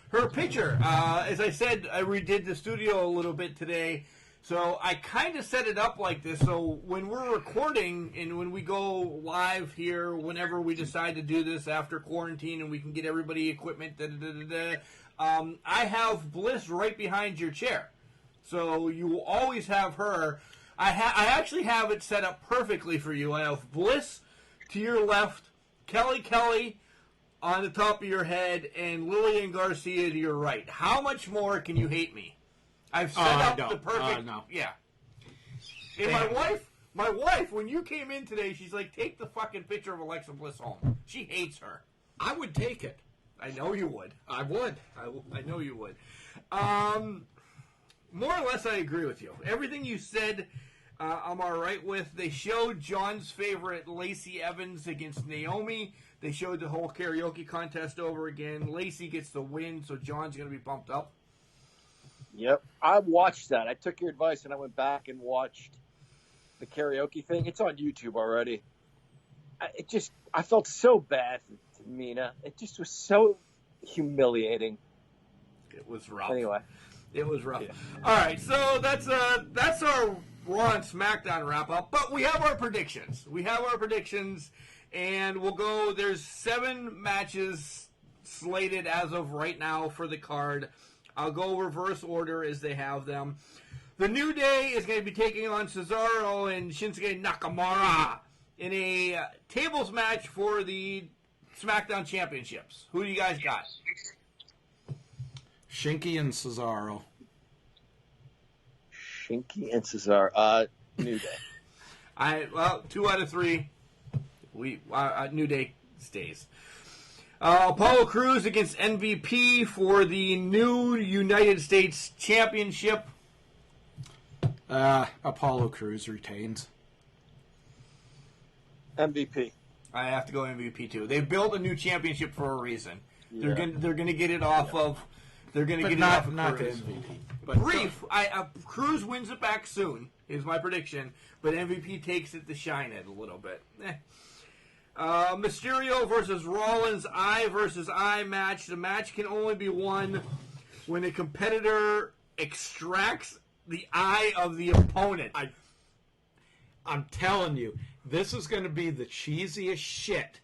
S3: her picture, as I said, I redid the studio a little bit today. So I kind of set it up like this. So when we're recording and when we go live here, whenever we decide to do this after quarantine and we can get everybody equipment, I have Bliss right behind your chair. So you will always have her. I actually have it set up perfectly for you. I have Bliss to your left, Kelly on the top of your head, and Lillian Garcia to your right. How much more can you hate me? I've set up the perfect.
S7: No.
S3: Yeah. And my wife, when you came in today, she's like, take the fucking picture of Alexa Bliss home. She hates her.
S7: I would take it.
S3: I know you would.
S7: I would.
S3: I know you would. More or less, I agree with you. Everything you said, I'm all right with. They showed John's favorite, Lacey Evans, against Naomi. They showed the whole karaoke contest over again. Lacey gets the win, so John's going to be bumped up.
S8: Yep. I watched that. I took your advice and I went back and watched the karaoke thing. It's on YouTube already. I felt so bad for Mina. It just was so humiliating.
S3: It was rough.
S8: Anyway.
S3: It was rough. Yeah. All right, so that's our Raw and SmackDown wrap-up. But we have our predictions. And we'll go. There's 7 matches slated as of right now for the card. I'll go reverse order as they have them. The New Day is going to be taking on Cesaro and Shinsuke Nakamura in a tables match for the SmackDown Championships. Who do you guys got?
S7: Shinky and Cesaro.
S8: Shinky and Cesaro. New Day.
S3: 2 out of 3. New Day stays. Apollo Crews against MVP for the new United States Championship.
S7: Apollo Crews retains.
S8: MVP.
S3: I have to go MVP too. They built a new championship for a reason. Yeah. They're gonna get it off of. They're gonna get it off of Crews. MVP. But brief. Crews wins it back soon. Is my prediction. But MVP takes it to shine it a little bit. Mysterio versus Rollins, eye versus eye match. The match can only be won when a competitor extracts the eye of the opponent.
S7: I'm telling you, this is going to be the cheesiest shit.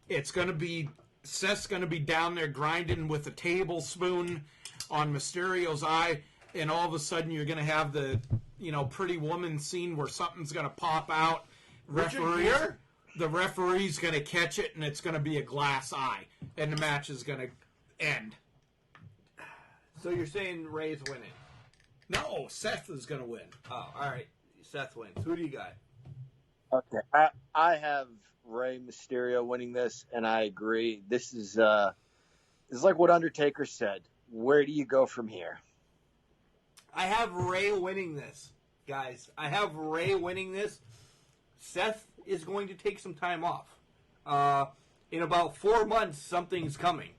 S7: It's going to be, Seth's going to be down there grinding with a tablespoon on Mysterio's eye, and all of a sudden you're going to have the, pretty woman scene where something's going to pop out. The referee's going to catch it, and it's going to be a glass eye, and the match is going to end.
S3: So you're saying Ray's winning?
S7: No, Seth is going to win.
S3: Oh, all right. Seth wins. Who do you got?
S8: Okay, I have Rey Mysterio winning this, and I agree. This is like what Undertaker said. Where do you go from here?
S3: I have Ray winning this, guys. I have Ray winning this. Seth is going to take some time off. In about 4 months, something's coming.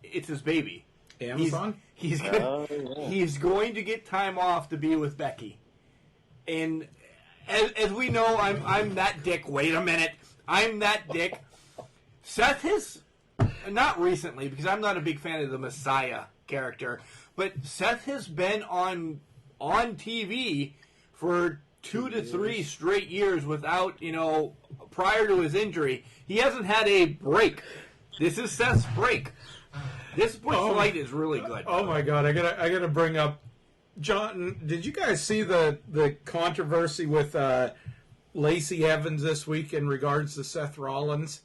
S3: It's his baby.
S7: Amazon?
S3: He's going to get time off to be with Becky. And as we know, I'm that dick. Wait a minute. I'm that dick. Seth has, not recently, because I'm not a big fan of the Messiah character, but Seth has been on TV for 2 to 3 straight years without, prior to his injury. He hasn't had a break. This is Seth's break. This Bush Light is really good.
S7: Oh my God! I gotta bring up, John. Did you guys see the controversy with Lacey Evans this week in regards to Seth Rollins?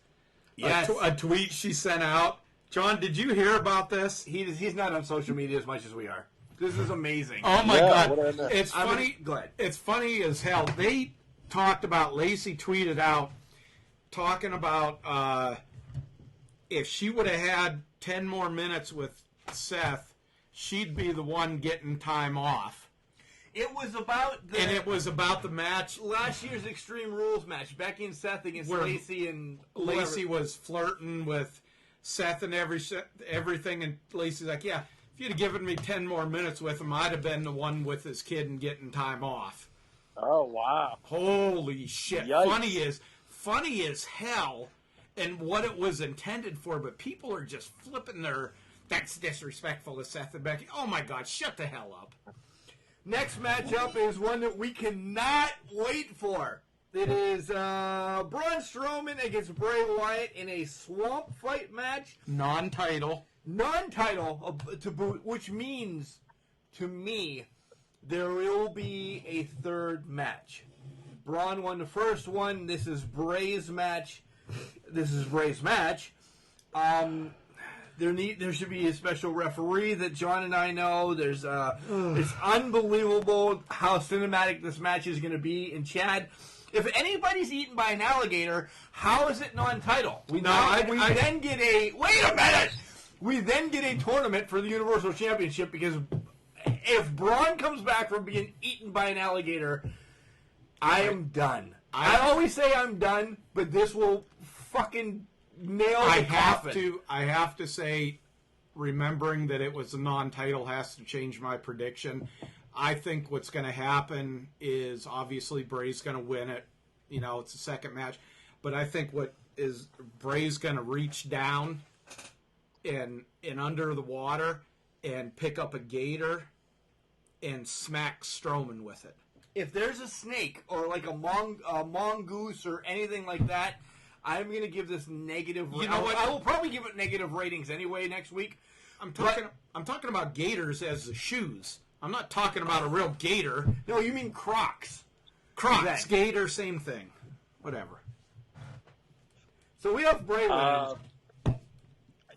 S3: Yes.
S7: A tweet she sent out. John, did you hear about this?
S3: He's not on social media as much as we are. This is amazing.
S7: Oh my God! It's funny.
S3: Go ahead.
S7: It's funny as hell. They talked about, Lacey tweeted out talking about if she would have had 10 more minutes with Seth, she'd be the one getting time off.
S3: It was about
S7: the match,
S3: last year's Extreme Rules match, Becky and Seth against Lacey, and
S7: Lacey was flirting with Seth and everything, and Lacey's like, yeah, if you'd have given me 10 more minutes with him, I'd have been the one with his kid and getting time off.
S8: Oh, wow.
S7: Holy shit.
S8: Yikes.
S7: Funny as hell and what it was intended for, but people are just flipping that's disrespectful to Seth and Becky. Oh my God, shut the hell up.
S3: Next matchup is one that we cannot wait for. It is Braun Strowman against Bray Wyatt in a swamp fight match.
S7: Non-title
S3: To boot, which means, to me, there will be a third match. Braun won the first one. This is Bray's match. There should be a special referee that John and I know. It's unbelievable how cinematic this match is going to be. And Chad, if anybody's eaten by an alligator, how is it non-title? We then get a tournament for the Universal Championship, because if Braun comes back from being eaten by an alligator, I am done. I always say I'm done, but this will fucking nail the coffin.
S7: I have to say, remembering that it was a non-title has to change my prediction. I think what's going to happen is, obviously, Bray's going to win it. You know, it's the second match. But I think Bray's going to reach down and under the water and pick up a gator and smack Strowman with it.
S3: If there's a snake or like a mongoose or anything like that, I'm going to give this negative.
S7: You know what?
S3: I will probably give it negative ratings anyway next week.
S7: I'm talking about gators as the shoes. I'm not talking about a real gator.
S3: No, you mean Crocs.
S7: Crocs, gator, same thing. Whatever.
S3: So we have Bray wins.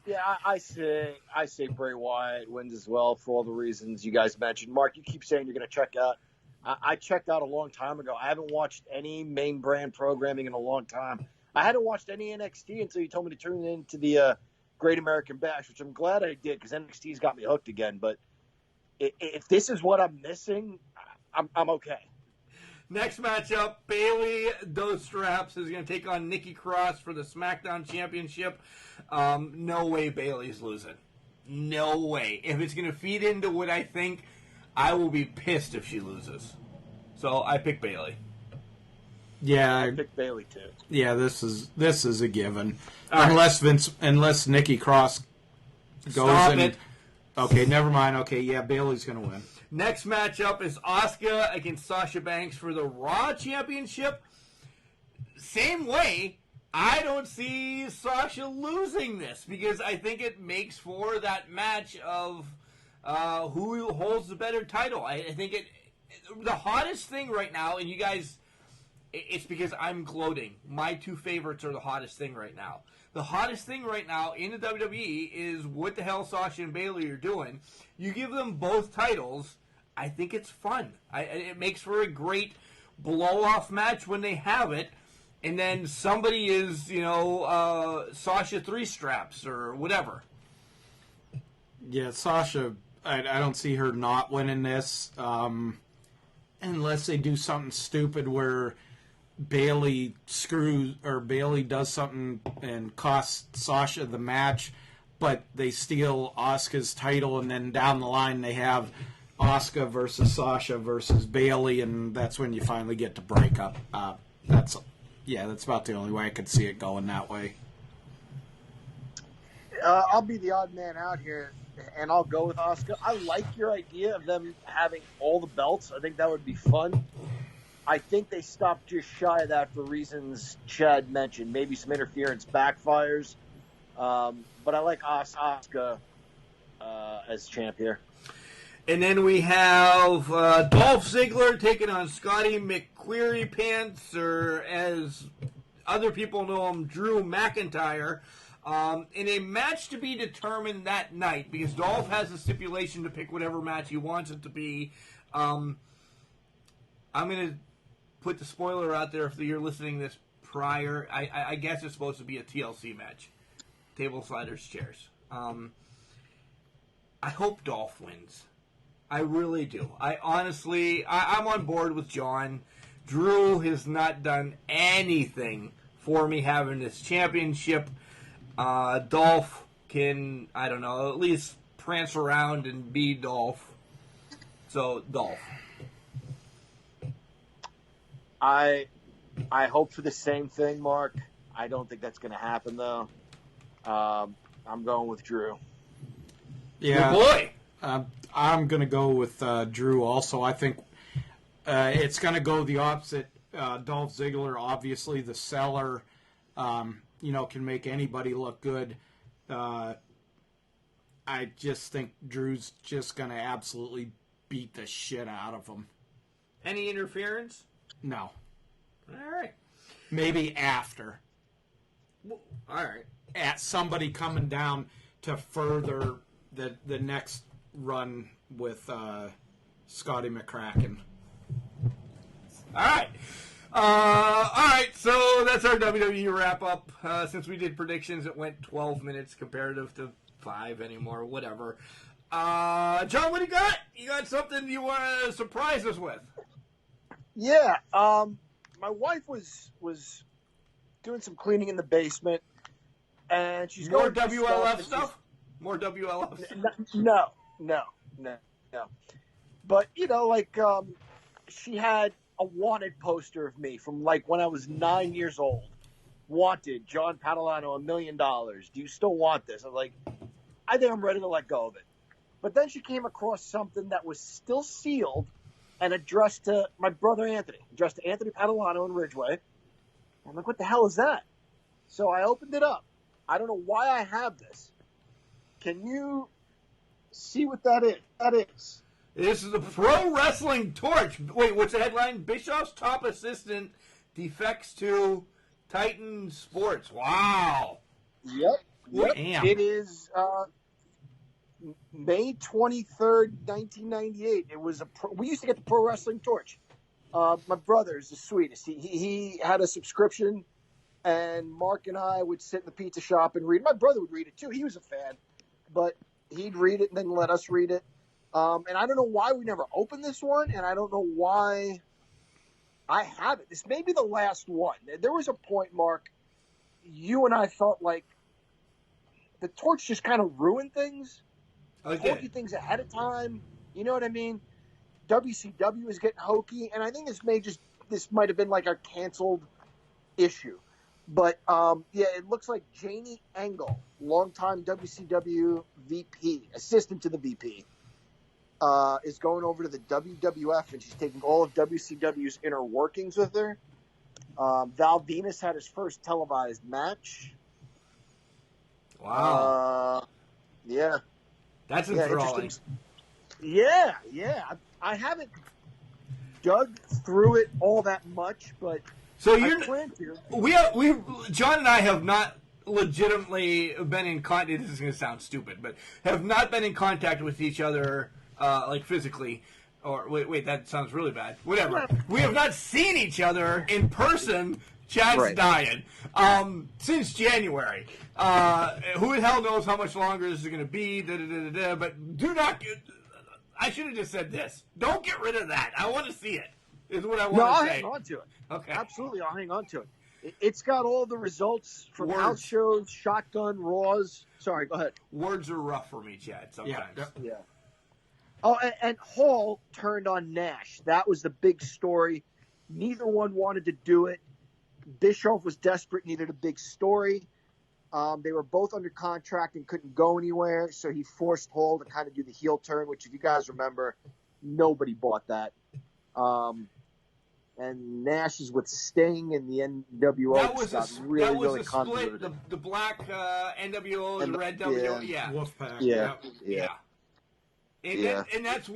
S8: Yeah, I say Bray Wyatt wins as well for all the reasons you guys mentioned. Mark, you keep saying you're going to check out. I checked out a long time ago. I haven't watched any main brand programming in a long time. I hadn't watched any NXT until you told me to tune into the Great American Bash, which I'm glad I did, because NXT's got me hooked again. But if this is what I'm missing, I'm okay.
S3: Next matchup, Bayley Dos Straps is going to take on Nikki Cross for the SmackDown Championship. No way Bayley's losing. No way. If it's going to feed into what I think, I will be pissed if she loses. So I pick Bayley.
S7: Yeah,
S8: I pick Bayley too.
S7: Yeah, this is a given. Unless Nikki Cross goes
S3: Stop
S7: and
S3: it.
S7: Okay, never mind. Okay, yeah, Bayley's going to win.
S3: Next matchup is Asuka against Sasha Banks for the Raw Championship. Same way, I don't see Sasha losing this, because I think it makes for that match of who holds the better title. I think the hottest thing right now, and you guys, it's because I'm gloating. My two favorites are the hottest thing right now. The hottest thing right now in the WWE is what the hell Sasha and Bayley are doing. You give them both titles, I think it's fun. It makes for a great blow-off match when they have it, and then somebody is, Sasha 3 straps or whatever.
S7: Yeah, Sasha, I don't see her not winning this, unless they do something stupid where Bayley does something and costs Sasha the match, but they steal Asuka's title, and then down the line they have Asuka versus Sasha versus Bayley, and that's when you finally get to break up. That's about the only way I could see it going that way.
S8: I'll be the odd man out here, and I'll go with Asuka. I like your idea of them having all the belts. I think that would be fun. I think they stopped just shy of that for reasons Chad mentioned. Maybe some interference backfires. But I like Asuka as champ here.
S3: And then we have Dolph Ziggler taking on Scotty McQuarrie Pants, or as other people know him, Drew McIntyre, in a match to be determined that night, because Dolph has a stipulation to pick whatever match he wants it to be. I'm going to put the spoiler out there if you're listening this prior. I guess it's supposed to be a TLC match. Table, sliders, chairs. I hope Dolph wins. I really do. I'm on board with John. Drew has not done anything for me having this championship. Dolph can, I don't know, at least prance around and be Dolph. So, Dolph.
S8: I hope for the same thing, Mark. I don't think that's going to happen, though. I'm going with Drew.
S7: Yeah,
S3: Good boy.
S7: I'm going to go with Drew also. I think it's going to go the opposite. Dolph Ziggler, obviously the seller, can make anybody look good. I just think Drew's just going to absolutely beat the shit out of him.
S3: Any interference?
S7: No.
S3: All right.
S7: Maybe after.
S3: All right.
S7: At somebody coming down to further the next run with Scotty McCracken.
S3: All right. All right, so that's our WWE wrap-up. Since we did predictions, it went 12 minutes comparative to 5 anymore, whatever. John, what do you got? You got something you want to surprise us with?
S8: Yeah, my wife was doing some cleaning in the basement, and she's
S3: More
S8: going through
S3: WLF stuff? More WLF stuff?
S8: No. But, she had a wanted poster of me from, when I was 9 years old. Wanted, John Padalano, $1 million. Do you still want this? I was like, I think I'm ready to let go of it. But then she came across something that was still sealed and addressed to my brother Anthony, addressed to Anthony Padalano in Ridgeway. I'm like, what the hell is that? So I opened it up. I don't know why I have this. Can you see what that is? That is.
S3: This is the Pro Wrestling Torch. Wait, what's the headline? Bischoff's top assistant defects to Titan Sports. Wow.
S8: Yep.
S3: Damn.
S8: It is May 23rd, 1998. It was we used to get the Pro Wrestling Torch. My brother is the sweetest. He had a subscription, and Mark and I would sit in the pizza shop and read. My brother would read it too. He was a fan, but he'd read it and then let us read it. And I don't know why we never opened this one, and I don't know why I have it. This may be the last one. There was a point, Mark, you and I felt like the Torch just kind of ruined things. Told you things ahead of time. You know what I mean? WCW is getting hokey, and I think this might have been like a canceled issue. But, it looks like Janie Engel, longtime WCW VP, assistant to the VP, is going over to the WWF, and she's taking all of WCW's inner workings with her. Val Venus had his first televised match.
S3: Wow.
S8: Yeah.
S3: That's enthralling.
S8: Yeah. I haven't dug through it all that much, but
S3: so
S8: I plan to.
S3: John and I have not legitimately been in contact. This is going to sound stupid, but have not been in contact with each other, physically. Or wait, that sounds really bad. Whatever. We have not seen each other in person. Chad's dying. Since January. Who the hell knows how much longer this is going to be? But do not. I should have just said this. Don't get rid of that. I want to see it. Is what I want to say.
S8: I'll hang on to it.
S3: Okay.
S8: Absolutely, I'll hang on to it. It's got all the results from house shows, shotgun, Raws. Sorry, go ahead.
S3: Words are rough for me, Chad, sometimes.
S8: Yeah. Oh, and Hall turned on Nash. That was the big story. Neither one wanted to do it. Bischoff was desperate, needed a big story. They were both under contract and couldn't go anywhere, so he forced Hall to kind of do the heel turn, which, if you guys remember, nobody bought that. And Nash is with Sting and the NWO.
S3: That was
S8: really
S3: a split. The black NWO and the red WO. Yeah.
S7: Wolfpack.
S8: Yeah.
S3: And that's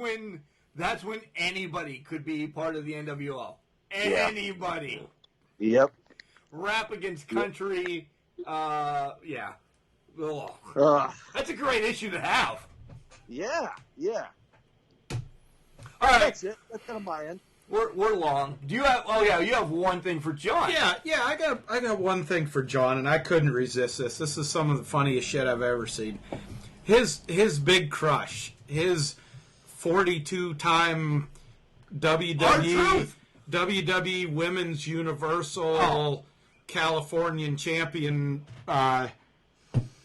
S3: when anybody could be part of the NWO. Anybody.
S8: Yep.
S3: Rap against country. Yeah. That's a great issue to have.
S8: Yeah.
S3: All right.
S8: That's it. That's on my end.
S3: We're long. Do you have? Oh yeah, you have one thing for John.
S7: Yeah. I got one thing for John, and I couldn't resist this. This is some of the funniest shit I've ever seen. His big crush, his 42-time WWE Women's Universal Californian Champion,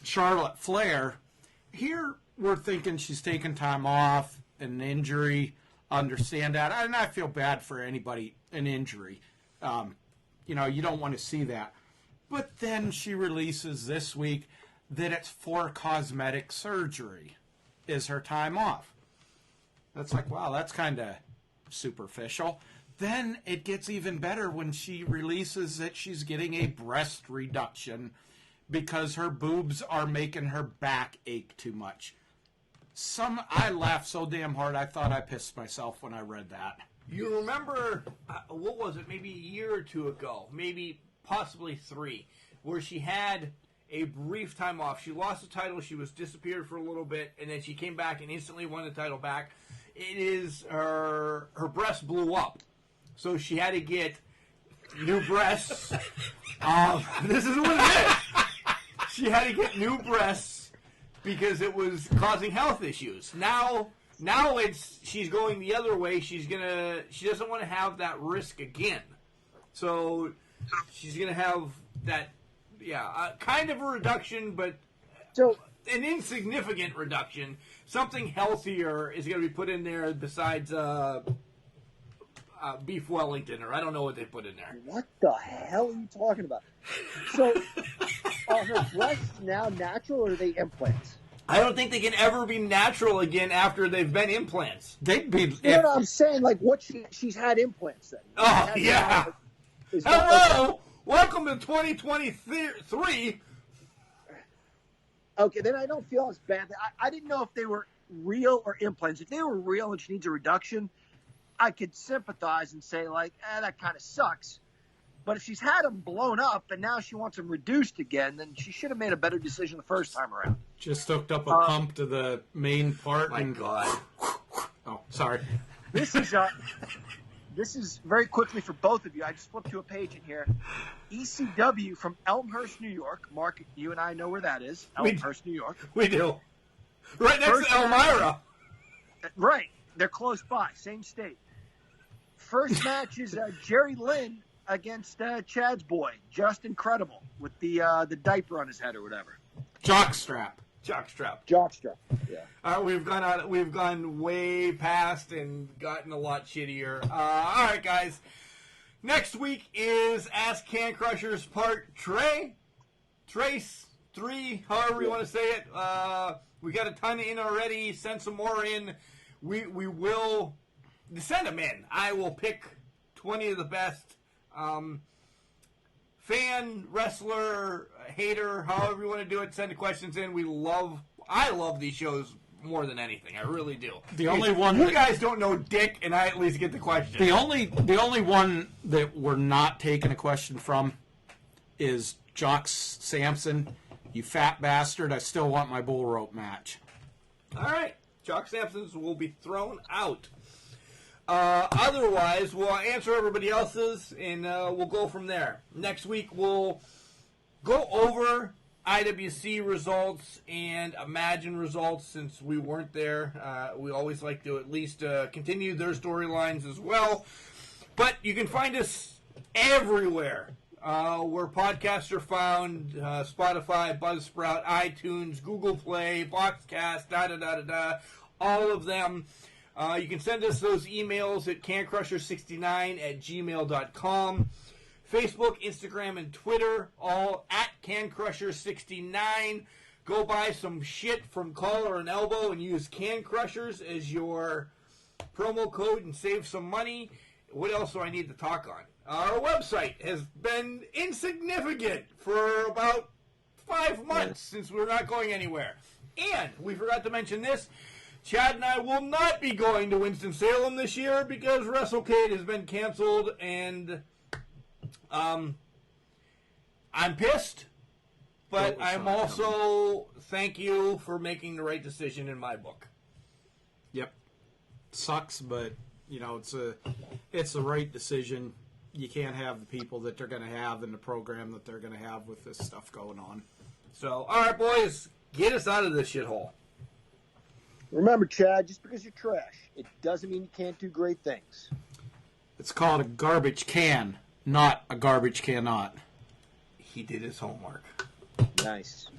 S7: Charlotte Flair. Here we're thinking she's taking time off, an injury. Understand that, and I feel bad for anybody, an injury. You know, you don't want to see that. But then she releases this week that it's for cosmetic surgery is her time off. That's like, wow, that's kind of superficial. Then it gets even better when she releases that she's getting a breast reduction because her boobs are making her back ache too much. I laughed so damn hard I thought I pissed myself when I read that.
S3: You remember, what was it, maybe a year or two ago, maybe possibly 3, where she had a brief time off. She lost the title, she was disappeared for a little bit, and then she came back and instantly won the title back. It is her breast blew up. So she had to get new breasts. This is what it is. She had to get new breasts because it was causing health issues. Now she's going the other way. She doesn't want to have that risk again. So she's going to have that, kind of a reduction, but an insignificant reduction. Something healthier is going to be put in there besides beef Wellington, or I don't know what they put in there.
S8: What the hell are you talking about? So, are her breasts now natural, or are they implants?
S3: I don't think they can ever be natural again after they've been implants.
S7: They'd be.
S8: No, I'm saying, like, what she's had implants then.
S3: Oh, yeah. Hello! Welcome to 2023.
S8: Okay, then I don't feel as bad. I didn't know if they were real or implants. If they were real and she needs a reduction, I could sympathize and say, like, that kind of sucks. But if she's had them blown up and now she wants them reduced again, then she should have made a better decision the first time around.
S7: Just hooked up a pump to the main part.
S3: My God.
S7: Oh, sorry.
S8: This is very quickly for both of you. I just flipped to a page in here. ECW from Elmhurst, New York. Mark, you and I know where that is. Elmhurst, New York.
S3: We do. Right next to Elmira.
S8: Right. They're close by. Same state. First match is Jerry Lynn against Chad's boy, Just Incredible, with the diaper on his head or whatever.
S7: Jockstrap.
S8: Yeah.
S3: We've gone way past and gotten a lot shittier. All right, guys. Next week is Ask Can Crushers Part Trace 3, however you want to say it. We got a ton in already. Send some more in. We will send them in. I will pick 20 of the best. Fan, wrestler, hater, however you want to do it, send the questions in. I love these shows more than anything. I really do.
S7: The only one
S3: you guys don't know dick, and I at least get the question.
S7: The only one that we're not taking a question from is Jock Sampson. You fat bastard! I still want my bull rope match.
S3: All right, Jock Sampson's will be thrown out. Otherwise, we'll answer everybody else's, and we'll go from there. Next week, we'll go over IWC results and Imagine results since we weren't there. We always like to at least continue their storylines as well. But you can find us everywhere where podcasts are found. Spotify, Buzzsprout, iTunes, Google Play, Boxcast, all of them. You can send us those emails at cancrusher69@gmail.com. Facebook, Instagram, and Twitter, all at cancrusher69. Go buy some shit from Collar and Elbow and use Can Crushers as your promo code and save some money. What else do I need to talk on? Our website has been insignificant for about 5 months since we're not going anywhere. And we forgot to mention this. Chad and I will not be going to Winston-Salem this year because WrestleCade has been canceled, and I'm pissed, but I'm also thank you for making the right decision in my book.
S7: Yep. Sucks, but it's the right decision. You can't have the people that they're going to have in the program that they're going to have with this stuff going on.
S3: So, all right, boys, get us out of this shithole.
S8: Remember, Chad, just because you're trash, it doesn't mean you can't do great things.
S7: It's called a garbage can, not a garbage cannot.
S3: He did his homework.
S8: Nice.